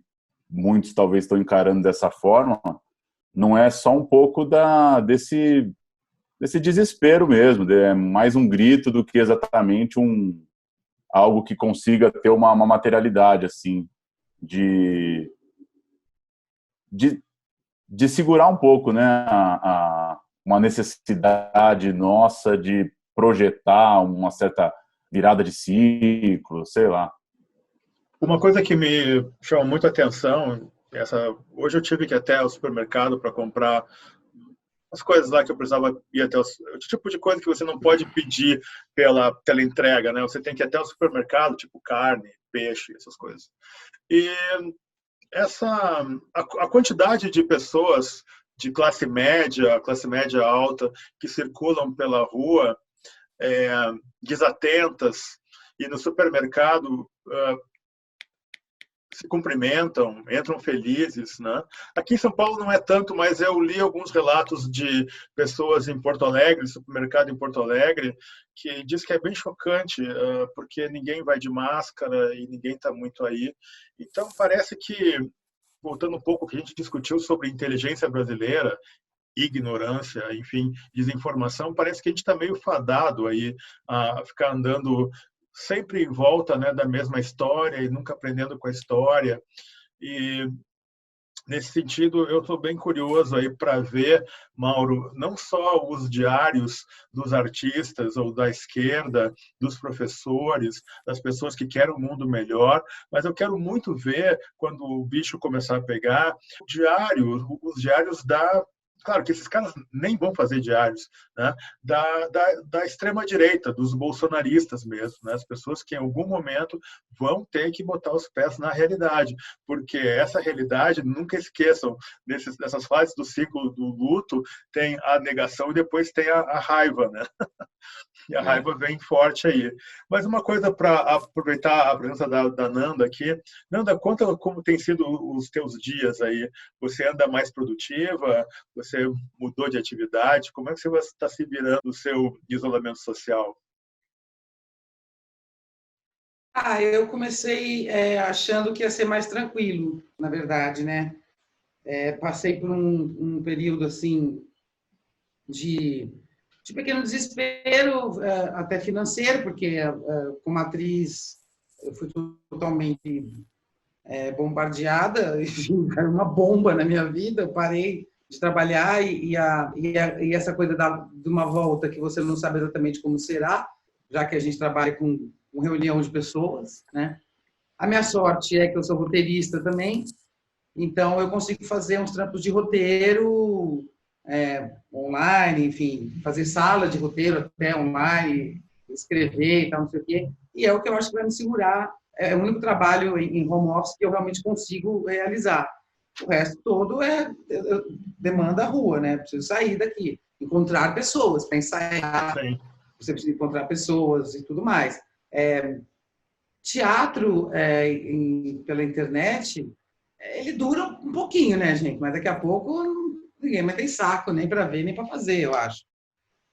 muitos talvez estão encarando dessa forma, não é só um pouco desse desespero mesmo, é mais um grito do que exatamente algo que consiga ter uma materialidade, assim, de segurar um pouco, né, uma necessidade nossa de projetar uma certa virada de ciclo, sei lá. Uma coisa que me chama muito a atenção, hoje eu tive que ir até o supermercado para comprar as coisas lá que eu precisava ir até o tipo de coisa que você não pode pedir pela entrega, né? Você tem que ir até o supermercado, tipo carne, peixe, essas coisas. E a quantidade de pessoas de classe média alta, que circulam pela rua desatentas e no supermercado se cumprimentam, entram felizes, né? Aqui em São Paulo não é tanto, mas eu li alguns relatos de pessoas em Porto Alegre, supermercado em Porto Alegre, que diz que é bem chocante, porque ninguém vai de máscara e ninguém está muito aí. Então parece que, voltando um pouco ao que a gente discutiu sobre inteligência brasileira, ignorância, enfim, desinformação, parece que a gente está meio fadado aí a ficar andando sempre em volta, né, da mesma história e nunca aprendendo com a história. E nesse sentido, eu estou bem curioso aí para ver, Mauro, não só os diários dos artistas ou da esquerda, dos professores, das pessoas que querem um mundo melhor, mas eu quero muito ver, quando o bicho começar a pegar, os diários Claro que esses caras nem vão fazer diários, né? Da extrema-direita, dos bolsonaristas mesmo, né? As pessoas que em algum momento vão ter que botar os pés na realidade, porque essa realidade, nunca esqueçam, nessas fases do ciclo do luto, tem a negação e depois tem a raiva, né? E a raiva vem forte aí. Mas uma coisa para aproveitar a presença da Nanda aqui. Nanda, conta como tem sido os teus dias aí. Você anda mais produtiva? Você mudou de atividade? Como é que você está se virando no seu isolamento social? Eu comecei achando que ia ser mais tranquilo, na verdade, né? Passei por um período, assim, de pequeno desespero, até financeiro, porque como atriz eu fui totalmente bombardeada, enfim, uma bomba na minha vida, eu parei de trabalhar e essa coisa de uma volta que você não sabe exatamente como será, já que a gente trabalha com reunião de pessoas, né? A minha sorte é que eu sou roteirista também, então eu consigo fazer uns trampos de roteiro online, enfim, fazer sala de roteiro até online, escrever e tal, não sei o quê, e é o que eu acho que vai me segurar, é o único trabalho em home office que eu realmente consigo realizar. O resto todo demanda a rua, né? Preciso sair daqui, encontrar pessoas, pensar, você precisa encontrar pessoas e tudo mais. Teatro pela internet, ele dura um pouquinho, né, gente? Mas daqui a pouco ninguém mais tem saco nem para ver nem para fazer, eu acho.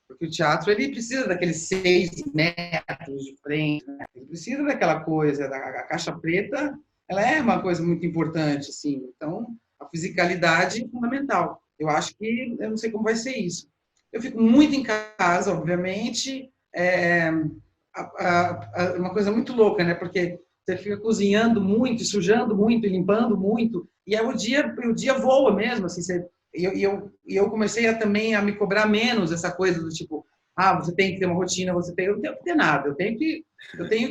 Porque o teatro ele precisa daqueles 6 metros de frente, né? Ele precisa daquela coisa, a caixa preta, ela é uma coisa muito importante, assim. Então, a fisicalidade é fundamental. Eu acho que, eu não sei como vai ser isso. Eu fico muito em casa, obviamente, uma coisa muito louca, né? Porque você fica cozinhando muito, sujando muito, limpando muito, e aí o dia voa mesmo, assim, eu comecei também a me cobrar menos essa coisa do tipo, você tem que ter uma rotina, eu não tenho que ter nada, eu tenho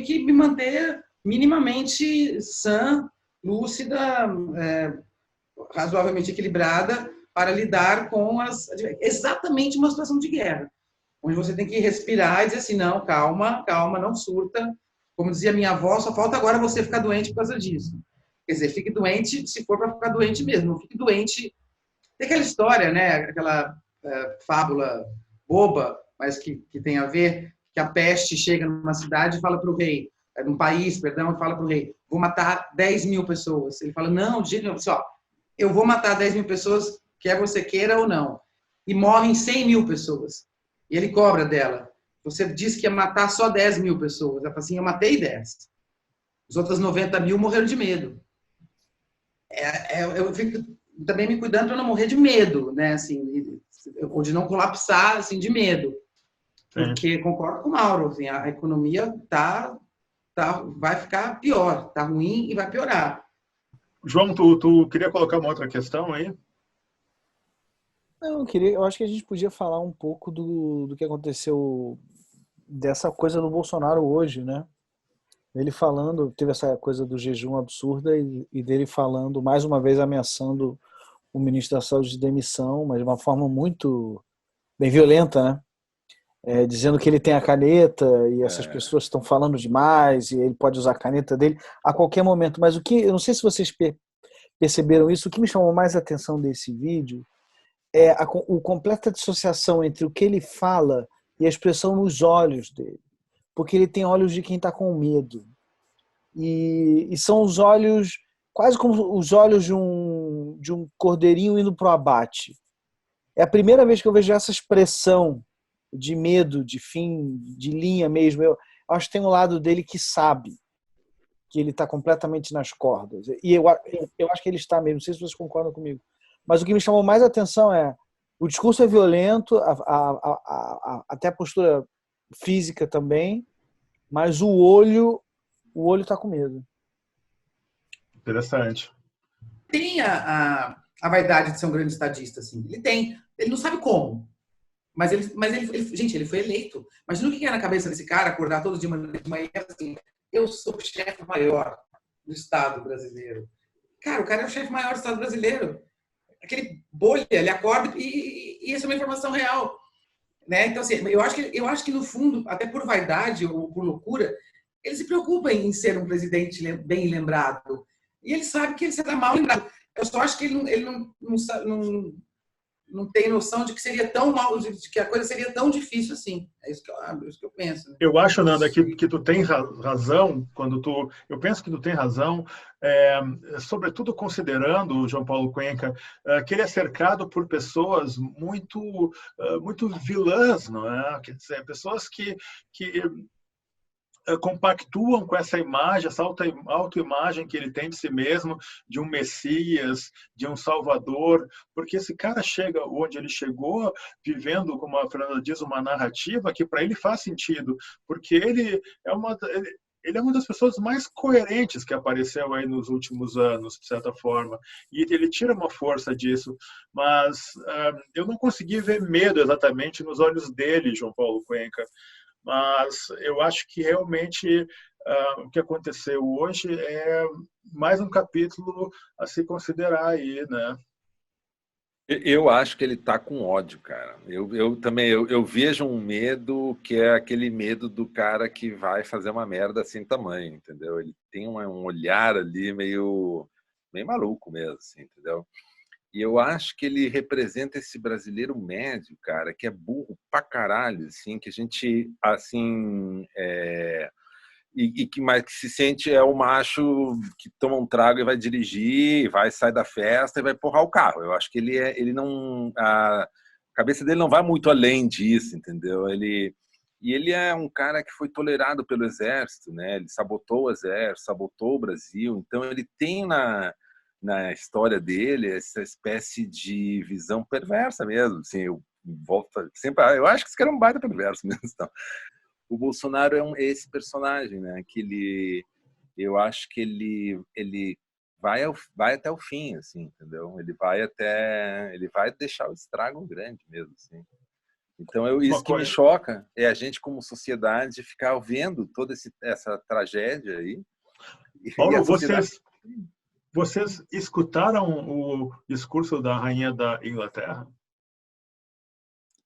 que me manter minimamente sã, lúcida, razoavelmente equilibrada para lidar com exatamente uma situação de guerra, onde você tem que respirar e dizer assim, não, calma, calma, não surta. Como dizia minha avó, só falta agora você ficar doente por causa disso. Quer dizer, fique doente se for para ficar doente mesmo, não fique doente. Tem aquela história, né, aquela fábula boba, mas que tem a ver, que a peste chega numa cidade e fala para o rei, num país, perdão, e fala para o rei, vou matar 10 mil pessoas. Ele fala, não, de jeito nenhum, só, eu vou matar 10 mil pessoas, quer você queira ou não. E morrem 100 mil pessoas. E ele cobra dela. Você disse que ia matar só 10 mil pessoas. Ela fala assim, eu matei 10. Os outros 90 mil morreram de medo. Eu fico também me cuidando para não morrer de medo, né? Assim, ou de não colapsar, assim, de medo. Porque concordo com o Mauro, assim, a economia vai ficar pior, tá ruim e vai piorar. João, tu queria colocar uma outra questão aí? Não, eu acho que a gente podia falar um pouco do que aconteceu, dessa coisa do Bolsonaro hoje, né? Ele falando, teve essa coisa do jejum absurda e dele falando, mais uma vez ameaçando o ministro da Saúde de demissão, mas de uma forma muito bem violenta, né? Dizendo que ele tem a caneta e essas pessoas estão falando demais e ele pode usar a caneta dele a qualquer momento. Mas eu não sei se vocês perceberam isso, o que me chamou mais a atenção desse vídeo é a completa dissociação entre o que ele fala e a expressão nos olhos dele. Porque ele tem olhos de quem está com medo. E são os olhos, quase como os olhos de um cordeirinho indo para o abate. É a primeira vez que eu vejo essa expressão de medo, de fim, de linha mesmo. Eu acho que tem um lado dele que sabe que ele está completamente nas cordas. E eu acho que ele está mesmo, não sei se vocês concordam comigo. Mas o que me chamou mais a atenção o discurso é violento, até a postura física também, mas o olho está com medo. Interessante. Tem a vaidade de ser um grande estadista, assim. Ele tem. Ele não sabe como. Mas gente, ele foi eleito. Imagina o que é na cabeça desse cara, acordar todo dia de manhã assim, eu sou o chefe maior do Estado brasileiro. Cara, o cara é o chefe maior do Estado brasileiro. Aquele bolha, ele acorda e isso é uma informação real. Né? Então, assim, eu acho que, no fundo, até por vaidade ou por loucura, ele se preocupa em ser um presidente bem lembrado. E ele sabe que ele será mal lembrado. Eu só acho que ele não tem noção de que seria tão mal, de que a coisa seria tão difícil assim. É isso que eu penso. Né? Eu acho, Nanda, que tu tem razão quando eu penso que tu tem razão, sobretudo considerando, João Paulo Cuenca, que ele é cercado por pessoas muito vilãs, não é? Quer dizer, pessoas que compactuam com essa imagem, essa autoimagem que ele tem de si mesmo, de um Messias, de um Salvador, porque esse cara chega onde ele chegou, vivendo, como a Fernanda diz, uma narrativa que para ele faz sentido, porque ele é uma das pessoas mais coerentes que apareceu aí nos últimos anos, de certa forma, e ele tira uma força disso, mas eu não consegui ver medo exatamente nos olhos dele, João Paulo Cuenca. Mas eu acho que realmente o que aconteceu hoje é mais um capítulo a se considerar aí, né? Eu acho que ele tá com ódio, cara. Eu também vejo um medo que é aquele medo do cara que vai fazer uma merda sem tamanho, entendeu? Ele tem um olhar ali meio maluco mesmo, assim, entendeu? E eu acho que ele representa esse brasileiro médio, cara, que é burro pra caralho, assim, que a gente, assim, que mais que se sente o macho que toma um trago e vai dirigir, vai sair da festa e vai empurrar o carro. Eu acho que ele não, a cabeça dele não vai muito além disso, entendeu? Ele é um cara que foi tolerado pelo exército, né? Ele sabotou o exército, sabotou o Brasil, então ele tem na história dele essa espécie de visão perversa mesmo, assim, eu acho que esse cara é um baita perverso mesmo, então. O Bolsonaro é esse personagem, né, que eu acho que ele vai até o fim, assim, entendeu? Ele vai deixar o estrago grande mesmo, assim. Então, isso que me choca é a gente, como sociedade, ficar vendo toda essa tragédia aí. Paulo, vocês escutaram o discurso da rainha da Inglaterra?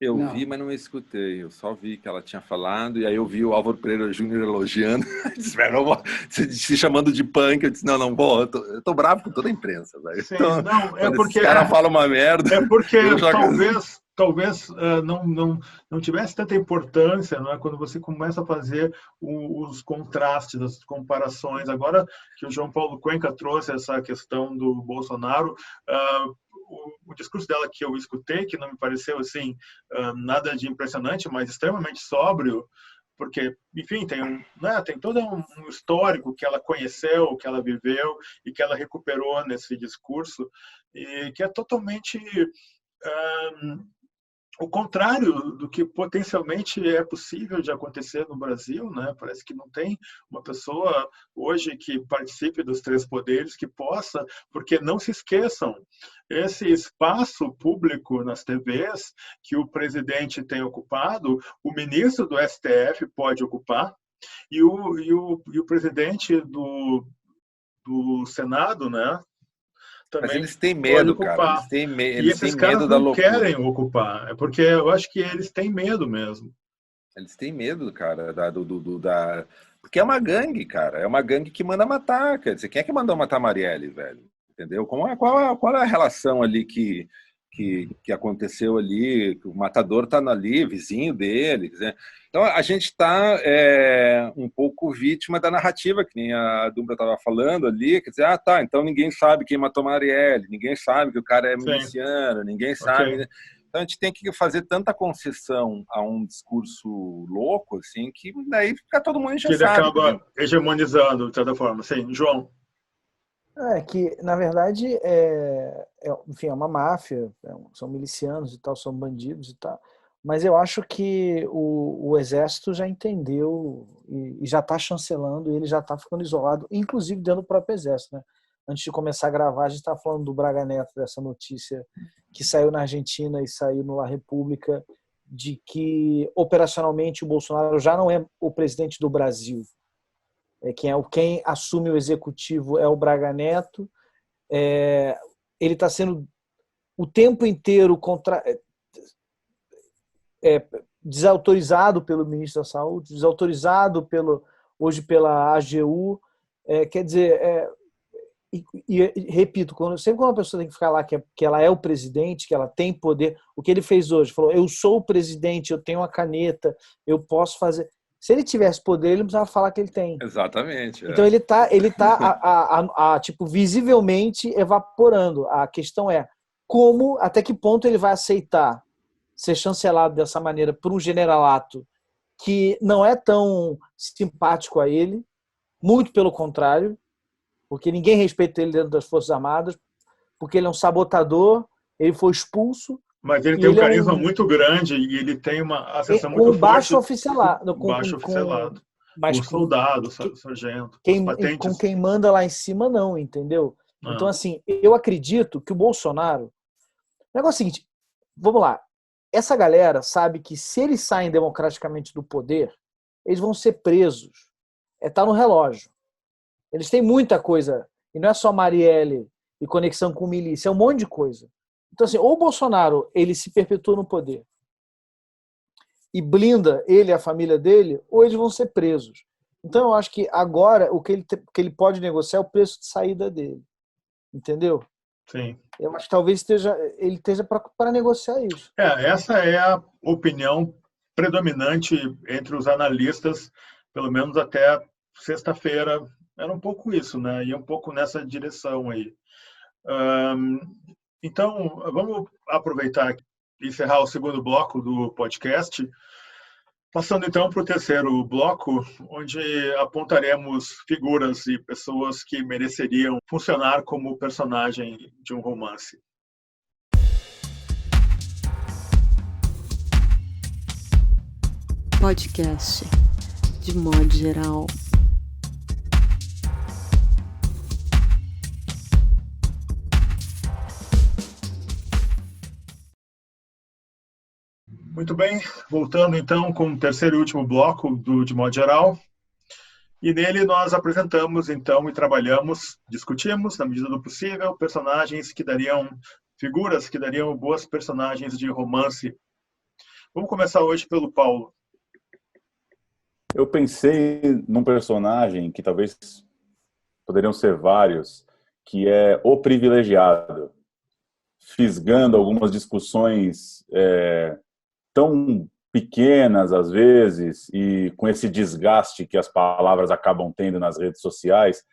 Eu vi, mas não escutei. Eu só vi que ela tinha falado, e aí eu vi o Álvaro Pereira Júnior elogiando, se chamando de punk. Eu disse, não, pô, eu tô bravo com toda a imprensa, velho. Então, não, é porque os caras falam uma merda. É porque talvez não tivesse tanta importância, não é? Quando você começa a fazer os contrastes, as comparações. Agora que o João Paulo Cuenca trouxe essa questão do Bolsonaro, o discurso dela que eu escutei, que não me pareceu assim nada de impressionante, mas extremamente sóbrio, porque, enfim, tem todo um histórico que ela conheceu, que ela viveu e que ela recuperou nesse discurso, e que é totalmente o contrário do que potencialmente é possível de acontecer no Brasil, né? Parece que não tem uma pessoa hoje que participe dos três poderes que possa, porque não se esqueçam, esse espaço público nas TVs que o presidente tem ocupado, o ministro do STF pode ocupar, e o presidente do Senado, né? Mas eles têm medo, cara. Eles têm medo da loucura. Não querem ocupar, é porque eu acho que eles têm medo mesmo. Eles têm medo, cara, porque é uma gangue, cara. É uma gangue que manda matar. Quer dizer, quem é que mandou matar a Marielle, velho? Entendeu? Qual é a relação ali que aconteceu ali? Que o matador tá ali, vizinho dele. Quer dizer, então a gente está um pouco vítima da narrativa, que nem a Dumbra estava falando ali. Quer dizer, então ninguém sabe quem matou Marielle, ninguém sabe que o cara é miliciano, ninguém sabe. Okay. Então a gente tem que fazer tanta concessão a um discurso louco, assim, que daí fica todo mundo engessado. Que ele acaba hegemonizando, de certa forma. Sim, João. Que, na verdade, enfim, é uma máfia, são milicianos e tal, são bandidos e tal, mas eu acho que o Exército já entendeu e já está chancelando, e ele já está ficando isolado, inclusive dentro do próprio Exército, né? Antes de começar a gravar, a gente está falando do Braga Neto, dessa notícia que saiu na Argentina e saiu no La República, de que operacionalmente o Bolsonaro já não é o presidente do Brasil. Quem assume o executivo é o Braga Neto. Ele está sendo o tempo inteiro desautorizado pelo ministro da Saúde, desautorizado hoje pela AGU. Quer dizer, repito, sempre quando a pessoa tem que ficar lá que ela é o presidente, que ela tem poder, o que ele fez hoje, falou, eu sou o presidente, eu tenho a caneta, eu posso fazer... Se ele tivesse poder, ele não precisava falar que ele tem. Exatamente. Então ele tá tipo, visivelmente evaporando. A questão é até que ponto ele vai aceitar ser chancelado dessa maneira por um generalato que não é tão simpático a ele, muito pelo contrário, porque ninguém respeita ele dentro das Forças Armadas, porque ele é um sabotador, ele foi expulso. Mas ele tem um carisma muito grande e ele tem uma ascensão muito forte. Baixo oficialado. Baixo oficialado. Mas com soldado, sargento, com quem manda lá em cima, não, entendeu? Então, assim, eu acredito que o Bolsonaro... O negócio é o seguinte, vamos lá. Essa galera sabe que se eles saem democraticamente do poder, eles vão ser presos. Tá no relógio. Eles têm muita coisa. E não é só Marielle e conexão com milícia, é um monte de coisa. Então, assim, ou o Bolsonaro ele se perpetua no poder e blinda ele e a família dele, ou eles vão ser presos. Então, eu acho que agora o que ele pode negociar é o preço de saída dele. Entendeu? Sim. Eu acho que talvez ele esteja para negociar isso. Essa é a opinião predominante entre os analistas, pelo menos até sexta-feira. Era um pouco isso, né? Ia um pouco nessa direção aí. Então, vamos aproveitar e encerrar o segundo bloco do podcast, passando então para o terceiro bloco, onde apontaremos figuras e pessoas que mereceriam funcionar como personagem de um romance. Podcast, de modo geral. Muito bem, voltando então com o terceiro e último bloco de modo geral. E nele nós apresentamos então e trabalhamos, discutimos, na medida do possível, figuras que dariam boas personagens de romance. Vamos começar hoje pelo Paulo. Eu pensei num personagem que talvez poderiam ser vários, que é o privilegiado, fisgando algumas discussões tão pequenas às vezes e com esse desgaste que as palavras acabam tendo nas redes sociais.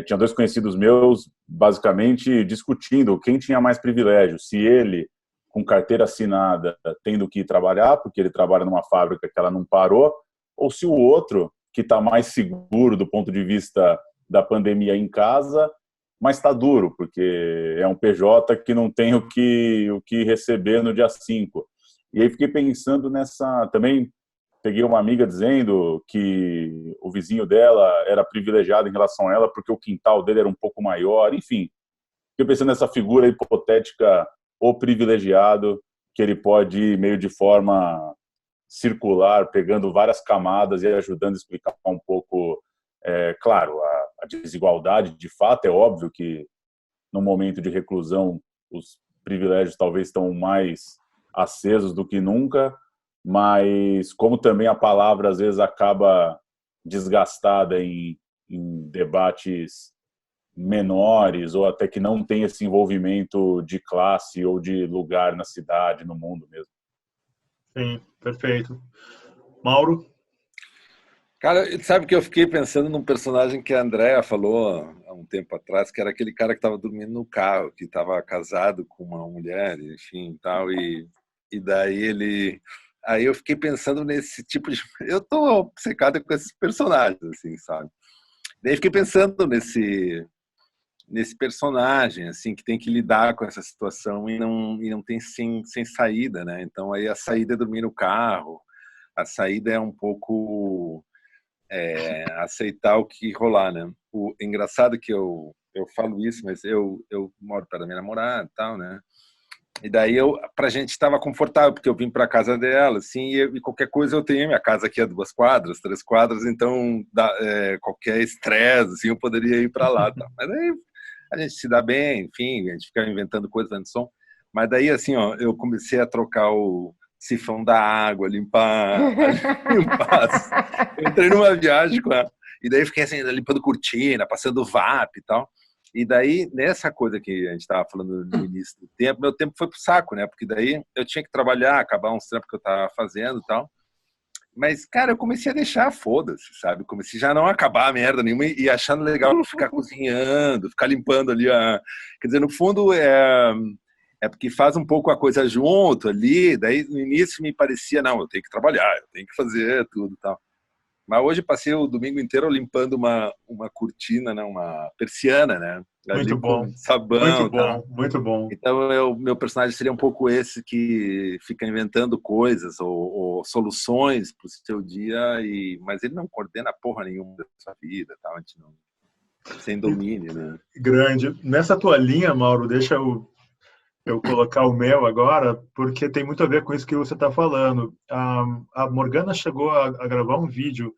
Tinha dois conhecidos meus basicamente discutindo quem tinha mais privilégio, se ele com carteira assinada tendo que ir trabalhar porque ele trabalha numa fábrica que ela não parou, ou se o outro que está mais seguro do ponto de vista da pandemia em casa, mas está duro porque é um PJ que não tem o que receber no dia 5. E aí fiquei pensando nessa... Também peguei uma amiga dizendo que o vizinho dela era privilegiado em relação a ela porque o quintal dele era um pouco maior. Enfim, fiquei pensando nessa figura hipotética, o privilegiado, que ele pode ir meio de forma circular, pegando várias camadas e ajudando a explicar um pouco, claro, a desigualdade. De fato, é óbvio que no momento de reclusão os privilégios talvez estão mais acesos do que nunca, mas como também a palavra às vezes acaba desgastada em debates menores ou até que não tem esse envolvimento de classe ou de lugar na cidade, no mundo mesmo. Sim, perfeito. Mauro? Cara, sabe que eu fiquei pensando num personagem que a Andrea falou há um tempo atrás, que era aquele cara que estava dormindo no carro, que estava casado com uma mulher, enfim, tal, e daí aí eu fiquei pensando nesse tipo de... Eu tô obcecado com esses personagens, assim, sabe? Daí fiquei pensando nesse personagem, assim, que tem que lidar com essa situação e não tem sem saída, né? Então aí a saída é dormir no carro, a saída é um pouco aceitar o que rolar, né? O engraçado que eu falo isso, mas eu moro perto da minha namorada e tal, né? E daí pra gente estava confortável, porque eu vim para casa dela, assim, e qualquer coisa eu tenho, minha casa aqui é 2 quadras, 3 quadras, então qualquer estresse, assim, eu poderia ir para lá, tá? Mas aí a gente se dá bem, enfim, a gente fica inventando coisas dentro do som. Mas daí, assim, ó, eu comecei a trocar o sifão da água, limpar. Eu entrei numa viagem com ela. E daí fiquei assim, limpando cortina, passando VAP e tal. E daí, nessa coisa que a gente estava falando no início do tempo, meu tempo foi pro saco, né? Porque daí eu tinha que trabalhar, acabar uns trampos que eu estava fazendo e tal. Mas, cara, eu comecei a deixar, foda-se, sabe? Comecei já a não acabar a merda nenhuma e achando legal ficar cozinhando, ficar limpando ali Quer dizer, no fundo, é porque faz um pouco a coisa junto ali, daí no início me parecia, não, eu tenho que trabalhar, eu tenho que fazer tudo e tal. Mas hoje passei o domingo inteiro limpando uma cortina, né, uma persiana, né? Muito bom. Sabão, muito bom, muito bom. Então, meu personagem seria um pouco esse que fica inventando coisas ou soluções para o seu dia, mas ele não coordena porra nenhuma da sua vida, tá? A gente não, sem domínio, né? Grande. Nessa tua linha, Mauro, deixa eu colocar o meu agora, porque tem muito a ver com isso que você está falando. A Morgana chegou a gravar um vídeo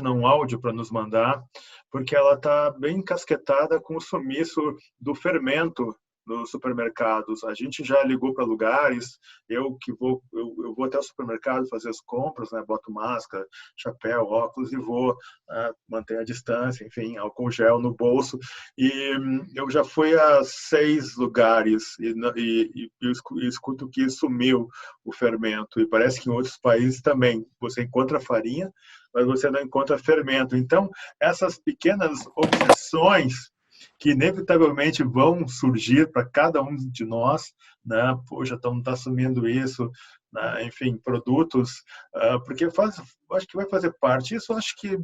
não, um áudio para nos mandar, porque ela está bem encasquetada com o sumiço do fermento nos supermercados. A gente já ligou para lugares, eu vou até o supermercado fazer as compras, né? Boto máscara, chapéu, óculos e vou manter a distância, enfim, álcool gel no bolso. E eu já fui a 6 lugares e eu escuto que sumiu o fermento. E parece que em outros países também. Você encontra farinha, mas você não encontra fermento. Então, essas pequenas obsessões que inevitavelmente vão surgir para cada um de nós, né? Poxa, então está assumindo isso, né? Enfim, produtos, porque acho que vai fazer parte. Isso acho que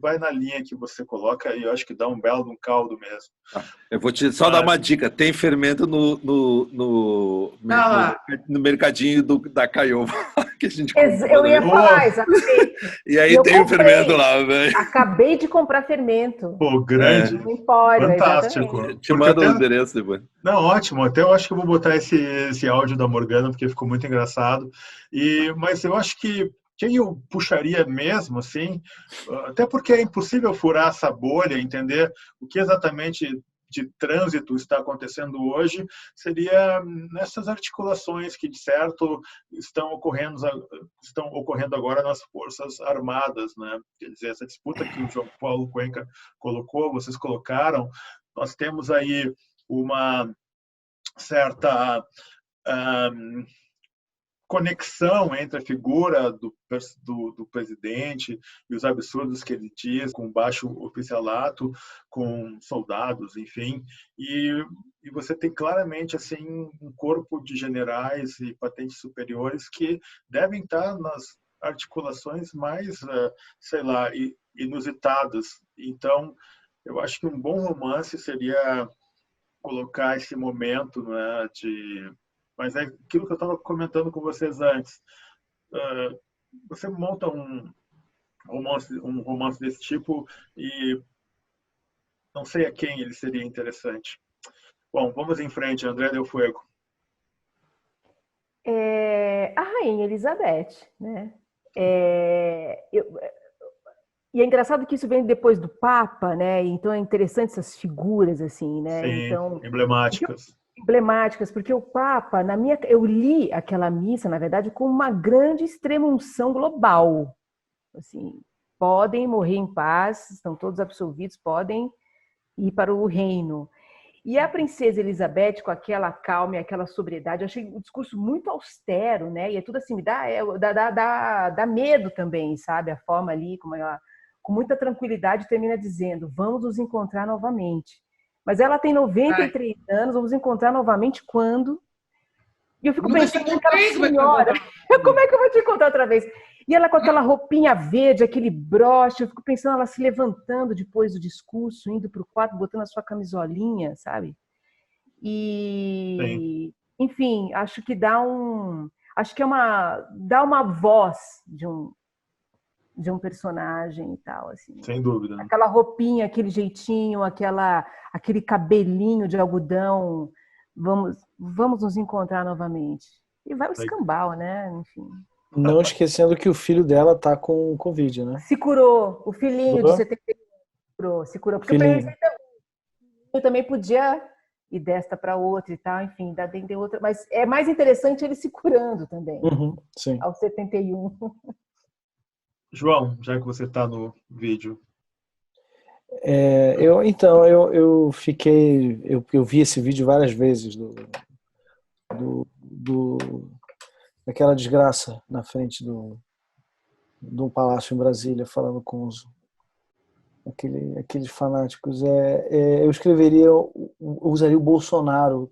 vai na linha que você coloca e eu acho que dá um belo um caldo mesmo. Eu vou te só dar uma dica, tem fermento no mercadinho da Caioba. que a gente Eu ia falar, exatamente. E aí tem o fermento lá, velho. Acabei de comprar fermento. Pô, grande. No Empório, Fantástico. exatamente. Te manda o endereço depois. Não, ótimo. Até eu acho que eu vou botar esse áudio da Morgana, porque ficou muito engraçado. Mas eu acho que quem eu puxaria mesmo, assim, até porque é impossível furar essa bolha, entender o que exatamente de trânsito está acontecendo hoje, seria nessas articulações que, de certo, estão ocorrendo agora nas Forças Armadas, né? Quer dizer, essa disputa que o João Paulo Cuenca colocou, vocês colocaram, nós temos aí uma certa conexão entre a figura do presidente e os absurdos que ele diz, com baixo oficialato, com soldados, enfim, e você tem claramente assim um corpo de generais e patentes superiores que devem estar nas articulações mais, sei lá, inusitadas. Então, eu acho que um bom romance seria colocar esse momento, né, mas é aquilo que eu estava comentando com vocês antes. Você monta um romance desse tipo e não sei a quem ele seria interessante. Bom, vamos em frente, André Del Fuego. A Rainha Elizabeth, né? E é engraçado que isso vem depois do Papa, né? Então é interessante essas figuras, assim, né? Sim, então, emblemáticas. Porque o Papa, eu li aquela missa, na verdade, com uma grande extrema-unção global. Assim, podem morrer em paz, estão todos absolvidos, podem ir para o reino. E a princesa Elizabeth, com aquela calma e aquela sobriedade, eu achei o discurso muito austero, né? E é tudo assim, dá medo também, sabe? A forma ali, como ela, com muita tranquilidade, termina dizendo: vamos nos encontrar novamente. Mas ela tem 93 anos, vamos encontrar novamente quando? E eu fico pensando naquela senhora, como é que eu vou te encontrar outra vez? E ela com aquela roupinha verde, aquele broche, eu fico pensando ela se levantando depois do discurso, indo para o quarto, botando a sua camisolinha, sabe? E, enfim, acho que dá uma voz de um personagem e tal, assim. Sem dúvida. Aquela roupinha, aquele jeitinho, aquele cabelinho de algodão, vamos nos encontrar novamente. E vai o escambau, né? Enfim. Não esquecendo que o filho dela tá com Covid, né? Se curou, o filhinho de 71 se curou. Porque eu também podia ir desta para outra e tal, enfim, da de outra. Mas é mais interessante ele se curando também, sim. aos 71. João, já que você está no vídeo. Eu vi esse vídeo várias vezes daquela desgraça na frente de um palácio em Brasília, falando com aqueles fanáticos. Eu usaria o Bolsonaro.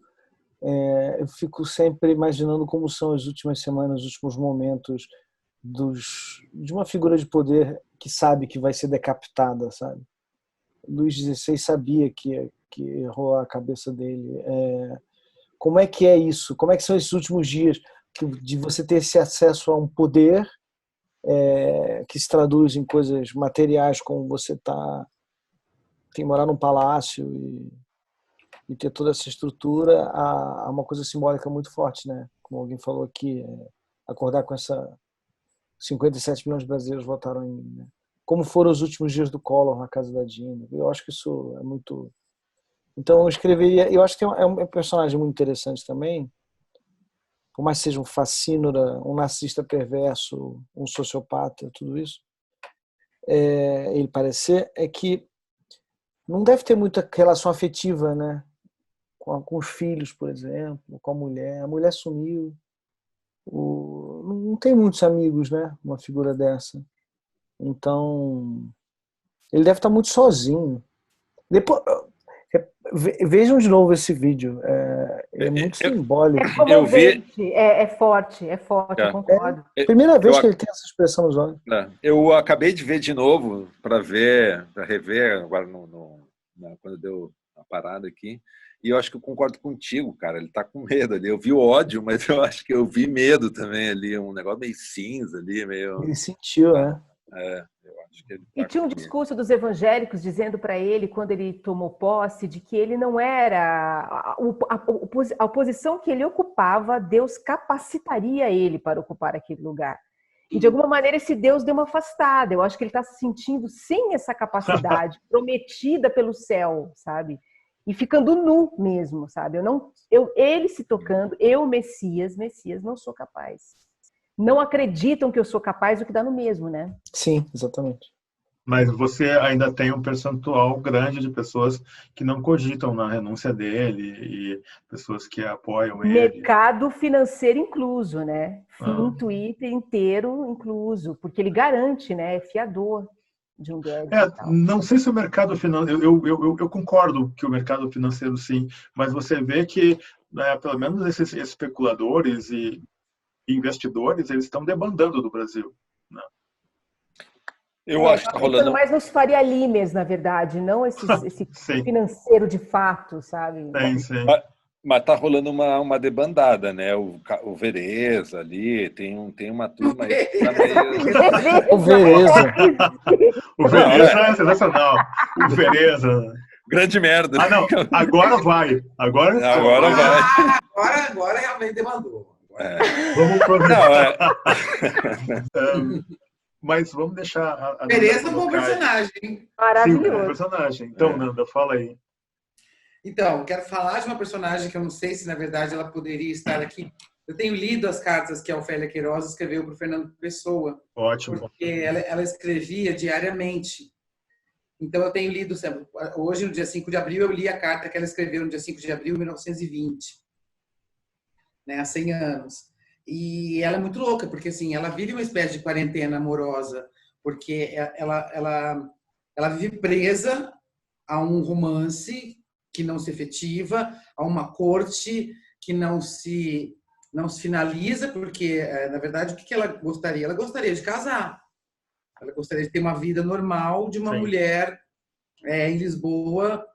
Eu fico sempre imaginando como são as últimas semanas, os últimos momentos de uma figura de poder que sabe que vai ser decapitada, sabe? Luís XVI sabia que errou a cabeça dele. Como é que é isso? Como é que são esses últimos dias de você ter esse acesso a um poder que se traduz em coisas materiais, como você morar num palácio e ter toda essa estrutura, a uma coisa simbólica muito forte, né? Como alguém falou aqui, acordar com essa 57 milhões de brasileiros votaram em mim, né? Como foram os últimos dias do Collor na casa da Dina. Eu acho que isso é muito... Então eu escreveria... Eu acho que é um personagem muito interessante também, por mais que seja um fascínora, um narcisista perverso, um sociopata, tudo isso, ele parecer, é que não deve ter muita relação afetiva, né? Com os filhos, por exemplo, com a mulher. A mulher sumiu. Não tem muitos amigos, né? Uma figura dessa. Então, ele deve estar muito sozinho. Depois, vejam de novo esse vídeo. É muito simbólico. É comovente, é forte, eu concordo. Primeira vez que ele tem essa expressão nos olhos. Eu acabei de ver de novo, para rever agora quando deu a parada aqui. E eu acho que eu concordo contigo, cara. Ele tá com medo ali. Eu vi o ódio, mas eu acho que eu vi medo também ali. Um negócio meio cinza ali, meio... Ele sentiu, né? Eu acho que ele E tá tinha um com medo. discurso dos evangélicos dizendo para ele, quando ele tomou posse, de que ele não era... A posição que ele ocupava, Deus capacitaria ele para ocupar aquele lugar. E, de alguma maneira, esse Deus deu uma afastada. Eu acho que ele está se sentindo sem essa capacidade, prometida pelo céu, sabe? E ficando nu mesmo, sabe? Ele se tocando, eu, Messias, não sou capaz. Não acreditam que eu sou capaz, o que dá no mesmo, né? Sim, exatamente. Mas você ainda tem um percentual grande de pessoas que não cogitam na renúncia dele e pessoas que apoiam ele. Mercado financeiro incluso, né? Twitter inteiro incluso, porque ele garante, né? É fiador de um Guedes e tal. Não sei se o mercado financeiro... Eu concordo que o mercado financeiro, sim, mas você vê que, né, pelo menos esses especuladores e investidores, eles estão debandando do Brasil. Né? Eu acho que tá rolando mais nos Faria Limers, na verdade, não esse financeiro de fato, sabe? Sim. Mas tá rolando uma debandada, né? O Vereza ali, tem uma turma aí que tá meio... O Vereza. O Vereza é sensacional. O Vereza. Grande merda. Não, agora vai. Agora vai. Agora realmente demandou. Vamos aproveitar. Mas vamos deixar a Vereza é um bom personagem. Maravilhoso. Sim, um bom personagem. Então, Nanda, fala aí. Então, quero falar de uma personagem que eu não sei se, na verdade, ela poderia estar aqui. Eu tenho lido as cartas que a Ofélia Queiroz escreveu para o Fernando Pessoa. Ótimo. Porque ela escrevia diariamente. Então, eu tenho lido... Hoje, no dia 5 de abril, eu li a carta que ela escreveu no dia 5 de abril de 1920. Né, há 100 anos. E ela é muito louca, porque assim, ela vive uma espécie de quarentena amorosa, porque ela vive presa a um romance que não se efetiva, a uma corte que não se finaliza, porque, na verdade, o que ela gostaria? Ela gostaria de casar. Ela gostaria de ter uma vida normal de uma mulher em Lisboa,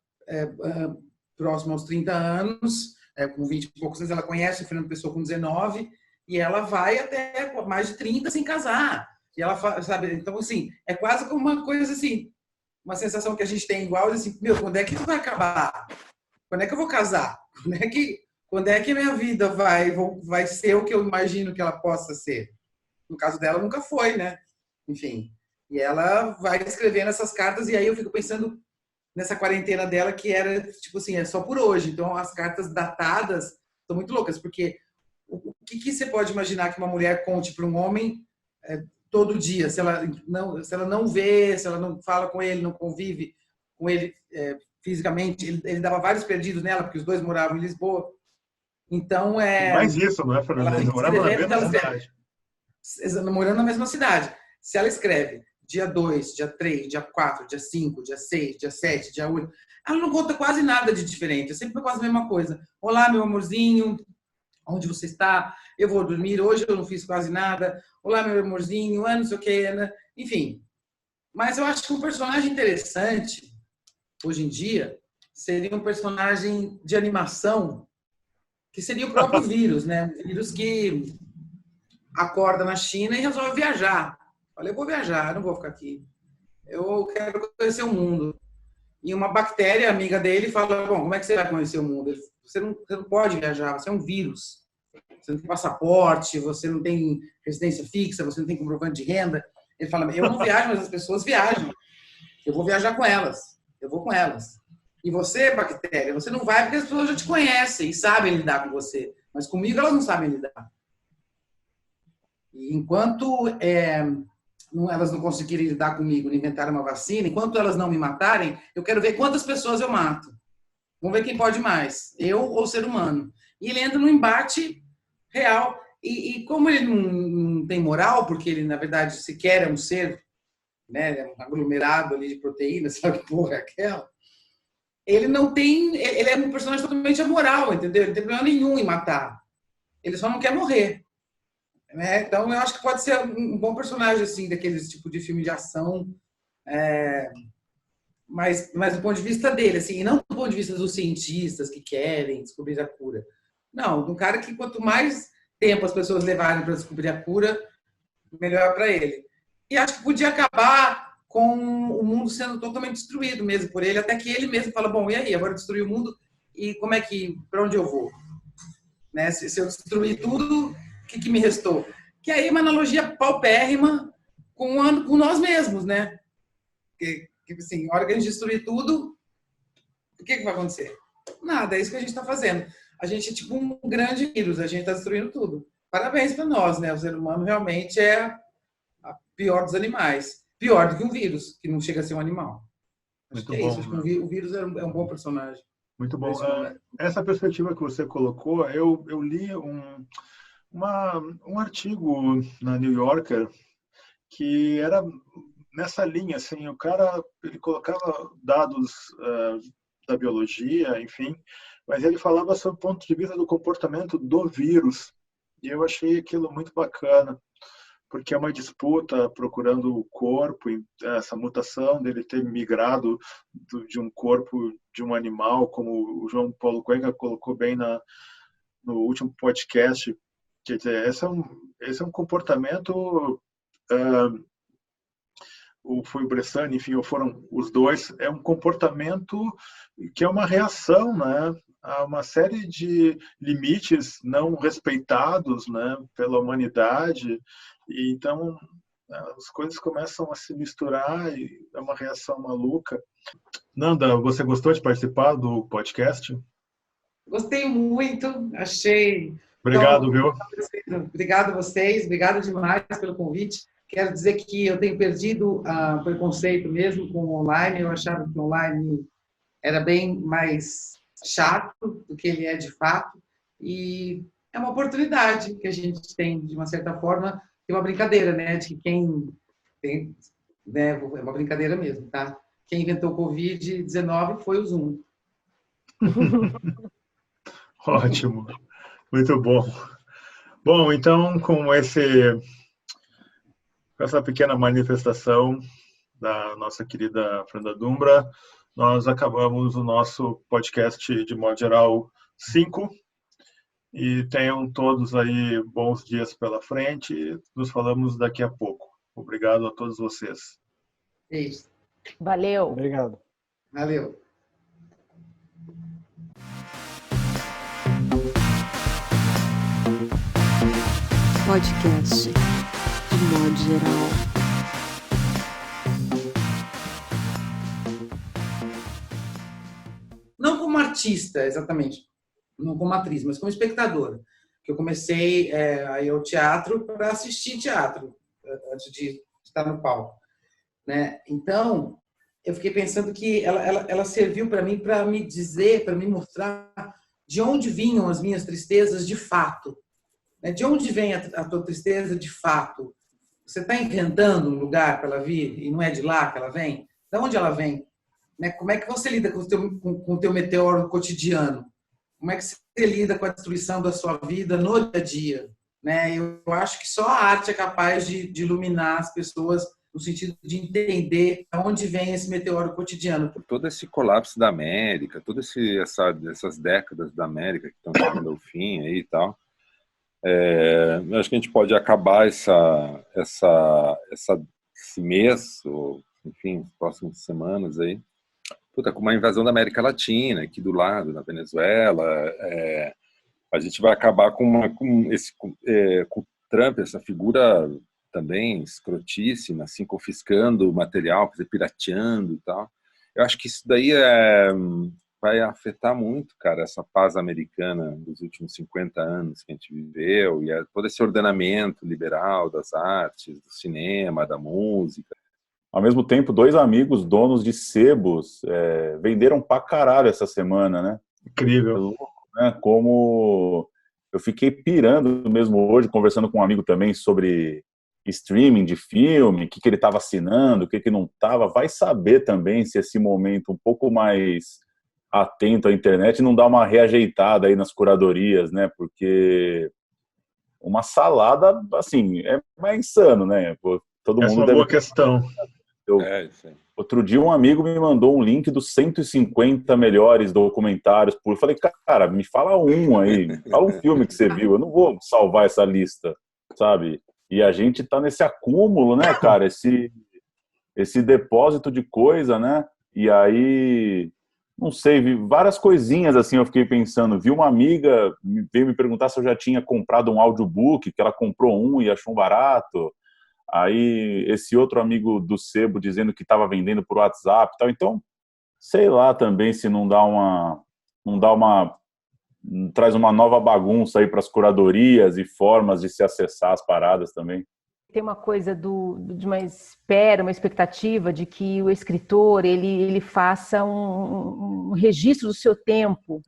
próxima aos 30 anos, com 20 e poucos anos. Ela conhece o Fernando Pessoa com 19, e ela vai até mais de 30 sem casar. E ela, sabe, então, assim, é quase como uma coisa assim, uma sensação que a gente tem igual, assim, meu, quando é que isso vai acabar? Quando é que eu vou casar? Quando é que a minha vida vai ser o que eu imagino que ela possa ser? No caso dela, nunca foi, né? Enfim. E ela vai escrevendo essas cartas, e aí eu fico pensando nessa quarentena dela, que era, tipo assim, é só por hoje. Então, as cartas datadas são muito loucas, porque o que você pode imaginar que uma mulher conte para um homem todo dia, se ela não vê, se ela não fala com ele, não convive com ele fisicamente? Ele dava vários perdidos nela, porque os dois moravam em Lisboa. Então, mais isso, não é, Fernando? Eles moravam na mesma cidade. Morando na mesma cidade. Se ela escreve dia 2, dia 3, dia 4, dia 5, dia 6, dia 7, dia 8, ela não conta quase nada de diferente, é sempre quase a mesma coisa. Olá, meu amorzinho, onde você está? Eu vou dormir, hoje eu não fiz quase nada. Olá, meu amorzinho, não sei o que, né? Enfim. Mas eu acho que um personagem interessante, hoje em dia, seria um personagem de animação, que seria o próprio vírus, né? Um vírus que acorda na China e resolve viajar. Olha, eu vou viajar, eu não vou ficar aqui. Eu quero conhecer o mundo. E uma bactéria amiga dele fala, bom, como é que você vai conhecer o mundo? Você não pode viajar, você é um vírus. Você não tem passaporte, você não tem residência fixa, você não tem comprovante de renda. Ele fala, eu não viajo, mas as pessoas viajam. Eu vou viajar com elas. Eu vou com elas. E você, bactéria, você não vai porque as pessoas já te conhecem e sabem lidar com você. Mas comigo elas não sabem lidar. E enquanto elas não conseguirem lidar comigo, inventarem uma vacina, enquanto elas não me matarem, eu quero ver quantas pessoas eu mato. Vamos ver quem pode mais, eu ou o ser humano. E ele entra num embate real. E como ele não tem moral, porque ele, na verdade, sequer é um ser, né, um aglomerado ali de proteínas, sabe que porra é aquela? Ele não tem... Ele é um personagem totalmente amoral, entendeu? Ele não tem problema nenhum em matar. Ele só não quer morrer. Né? Então, eu acho que pode ser um bom personagem, assim, daqueles tipo de filme de ação, mas do ponto de vista dele, assim, e não do ponto de vista dos cientistas que querem descobrir a cura. Não, de um cara que quanto mais tempo as pessoas levarem para descobrir a cura, melhor para ele. E acho que podia acabar com o mundo sendo totalmente destruído mesmo por ele, até que ele mesmo fala, bom, e aí, agora destruir o mundo, e como é que, para onde eu vou? Né? Se eu destruir tudo, o que me restou? Que aí é uma analogia paupérrima com nós mesmos, né? Que assim, a hora que a gente destruir tudo, o que vai acontecer? Nada, é isso que a gente está fazendo. A gente é tipo um grande vírus, a gente está destruindo tudo. Parabéns para nós, né? O ser humano realmente é a pior dos animais. Pior do que um vírus, que não chega a ser um animal. Muito é bom, isso, acho que o vírus é um bom personagem. Muito bom. Essa perspectiva que você colocou, eu li um artigo na New Yorker que era nessa linha, assim, o cara ele colocava dados da biologia, enfim, mas ele falava sobre o ponto de vista do comportamento do vírus, e eu achei aquilo muito bacana, porque é uma disputa procurando o corpo, essa mutação dele ter migrado de um corpo de um animal, como o João Paulo Cuenca colocou bem no último podcast. Quer dizer, esse é um comportamento, foi o Bressani, enfim, foram os dois, é um comportamento que é uma reação, né, a uma série de limites não respeitados, né, pela humanidade, e então as coisas começam a se misturar e é uma reação maluca. Nanda, você gostou de participar do podcast? Gostei muito, achei... Obrigado, viu? Obrigado a vocês, obrigado demais pelo convite. Quero dizer que eu tenho perdido o preconceito mesmo com o online. Eu achava que o online era bem mais chato do que ele é de fato. E é uma oportunidade que a gente tem, de uma certa forma, é uma brincadeira, né? De que quem tem... Né, é uma brincadeira mesmo, tá? Quem inventou o Covid-19 foi o Zoom. Ótimo. Muito bom. Bom, então, com essa pequena manifestação da nossa querida Fernanda Dumbra, nós acabamos o nosso podcast de modo geral 5. E tenham todos aí bons dias pela frente. Nos falamos daqui a pouco. Obrigado a todos vocês. É isso. Valeu. Obrigado. Valeu. Podcast de modo geral. Não como artista, exatamente, não como atriz, mas como espectadora. Que eu comecei a ir ao teatro para assistir teatro, antes de estar no palco. Né? Então, eu fiquei pensando que ela serviu para mim, para me dizer, para me mostrar de onde vinham as minhas tristezas de fato. De onde vem a tua tristeza de fato? Você está inventando um lugar para ela vir e não é de lá que ela vem? De onde ela vem? Como é que você lida com o teu meteoro cotidiano? Como é que você lida com a destruição da sua vida no dia a dia? Eu acho que só a arte é capaz de iluminar as pessoas no sentido de entender de onde vem esse meteoro cotidiano. Todo esse colapso da América, todas essas décadas da América que estão chegando ao fim aí e tal, acho que a gente pode acabar esse mês, ou enfim, as próximas semanas aí, com uma invasão da América Latina, aqui do lado, na Venezuela. A gente vai acabar com o Trump, essa figura também escrotíssima, assim, confiscando o material, pirateando e tal. Eu acho que isso daí vai afetar muito, cara, essa paz americana dos últimos 50 anos que a gente viveu, e todo esse ordenamento liberal das artes, do cinema, da música. Ao mesmo tempo, 2 amigos donos de sebos venderam pra caralho essa semana, né? Incrível. Né? Como eu fiquei pirando mesmo hoje, conversando com um amigo também sobre streaming de filme, o que ele estava assinando, o que não estava. Vai saber também se esse momento um pouco mais atento à internet não dá uma reajeitada aí nas curadorias, né? Porque uma salada, assim, é insano, né? Todo Essa mundo é uma boa questão. Isso aí. Outro dia um amigo me mandou um link dos 150 melhores documentários. Eu falei, cara, me fala um aí, me fala um filme que você viu. Eu não vou salvar essa lista, sabe? E a gente tá nesse acúmulo, né, cara? Esse depósito de coisa, né? E aí, não sei, vi várias coisinhas assim, eu fiquei pensando. Vi uma amiga veio me perguntar se eu já tinha comprado um audiobook, que ela comprou um e achou um barato. Aí esse outro amigo do sebo dizendo que estava vendendo por WhatsApp e tal. Então, sei lá também se não traz uma nova bagunça aí para as curadorias e formas de se acessar as paradas também. Tem uma coisa de uma expectativa de que o escritor ele faça um registro do seu tempo,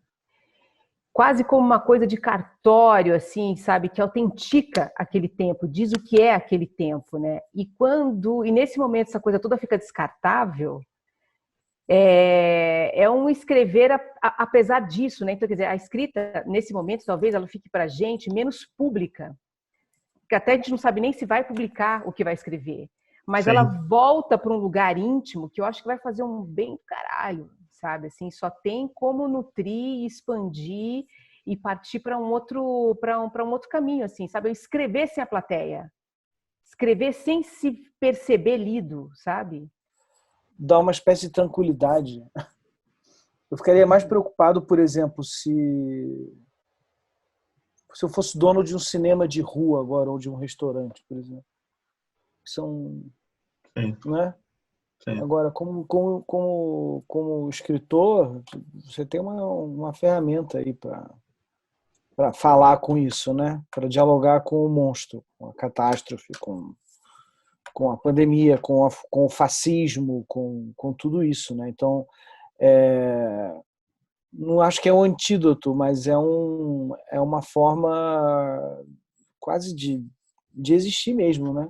quase como uma coisa de cartório, assim, sabe, que autentica aquele tempo, diz o que é aquele tempo, né? E nesse momento essa coisa toda fica descartável, é um escrever apesar disso, né? Então, quer dizer, a escrita nesse momento talvez ela fique para a gente menos pública, porque até a gente não sabe nem se vai publicar o que vai escrever, mas Sim. ela volta para um lugar íntimo que eu acho que vai fazer um bem do caralho, sabe? Assim, só tem como nutrir, expandir e partir para um outro caminho, assim, sabe? Escrever sem a plateia, escrever sem se perceber lido, sabe? Dá uma espécie de tranquilidade. Eu ficaria mais preocupado, por exemplo, se eu fosse dono de um cinema de rua agora, ou de um restaurante, por exemplo. São, Sim. né? Sim. Agora, como escritor, você tem uma ferramenta aí para falar com isso, né? Para dialogar com o monstro, com a catástrofe, com a pandemia, com o fascismo, com tudo isso, né? Então, não acho que é um antídoto, mas é uma forma quase de existir mesmo, né?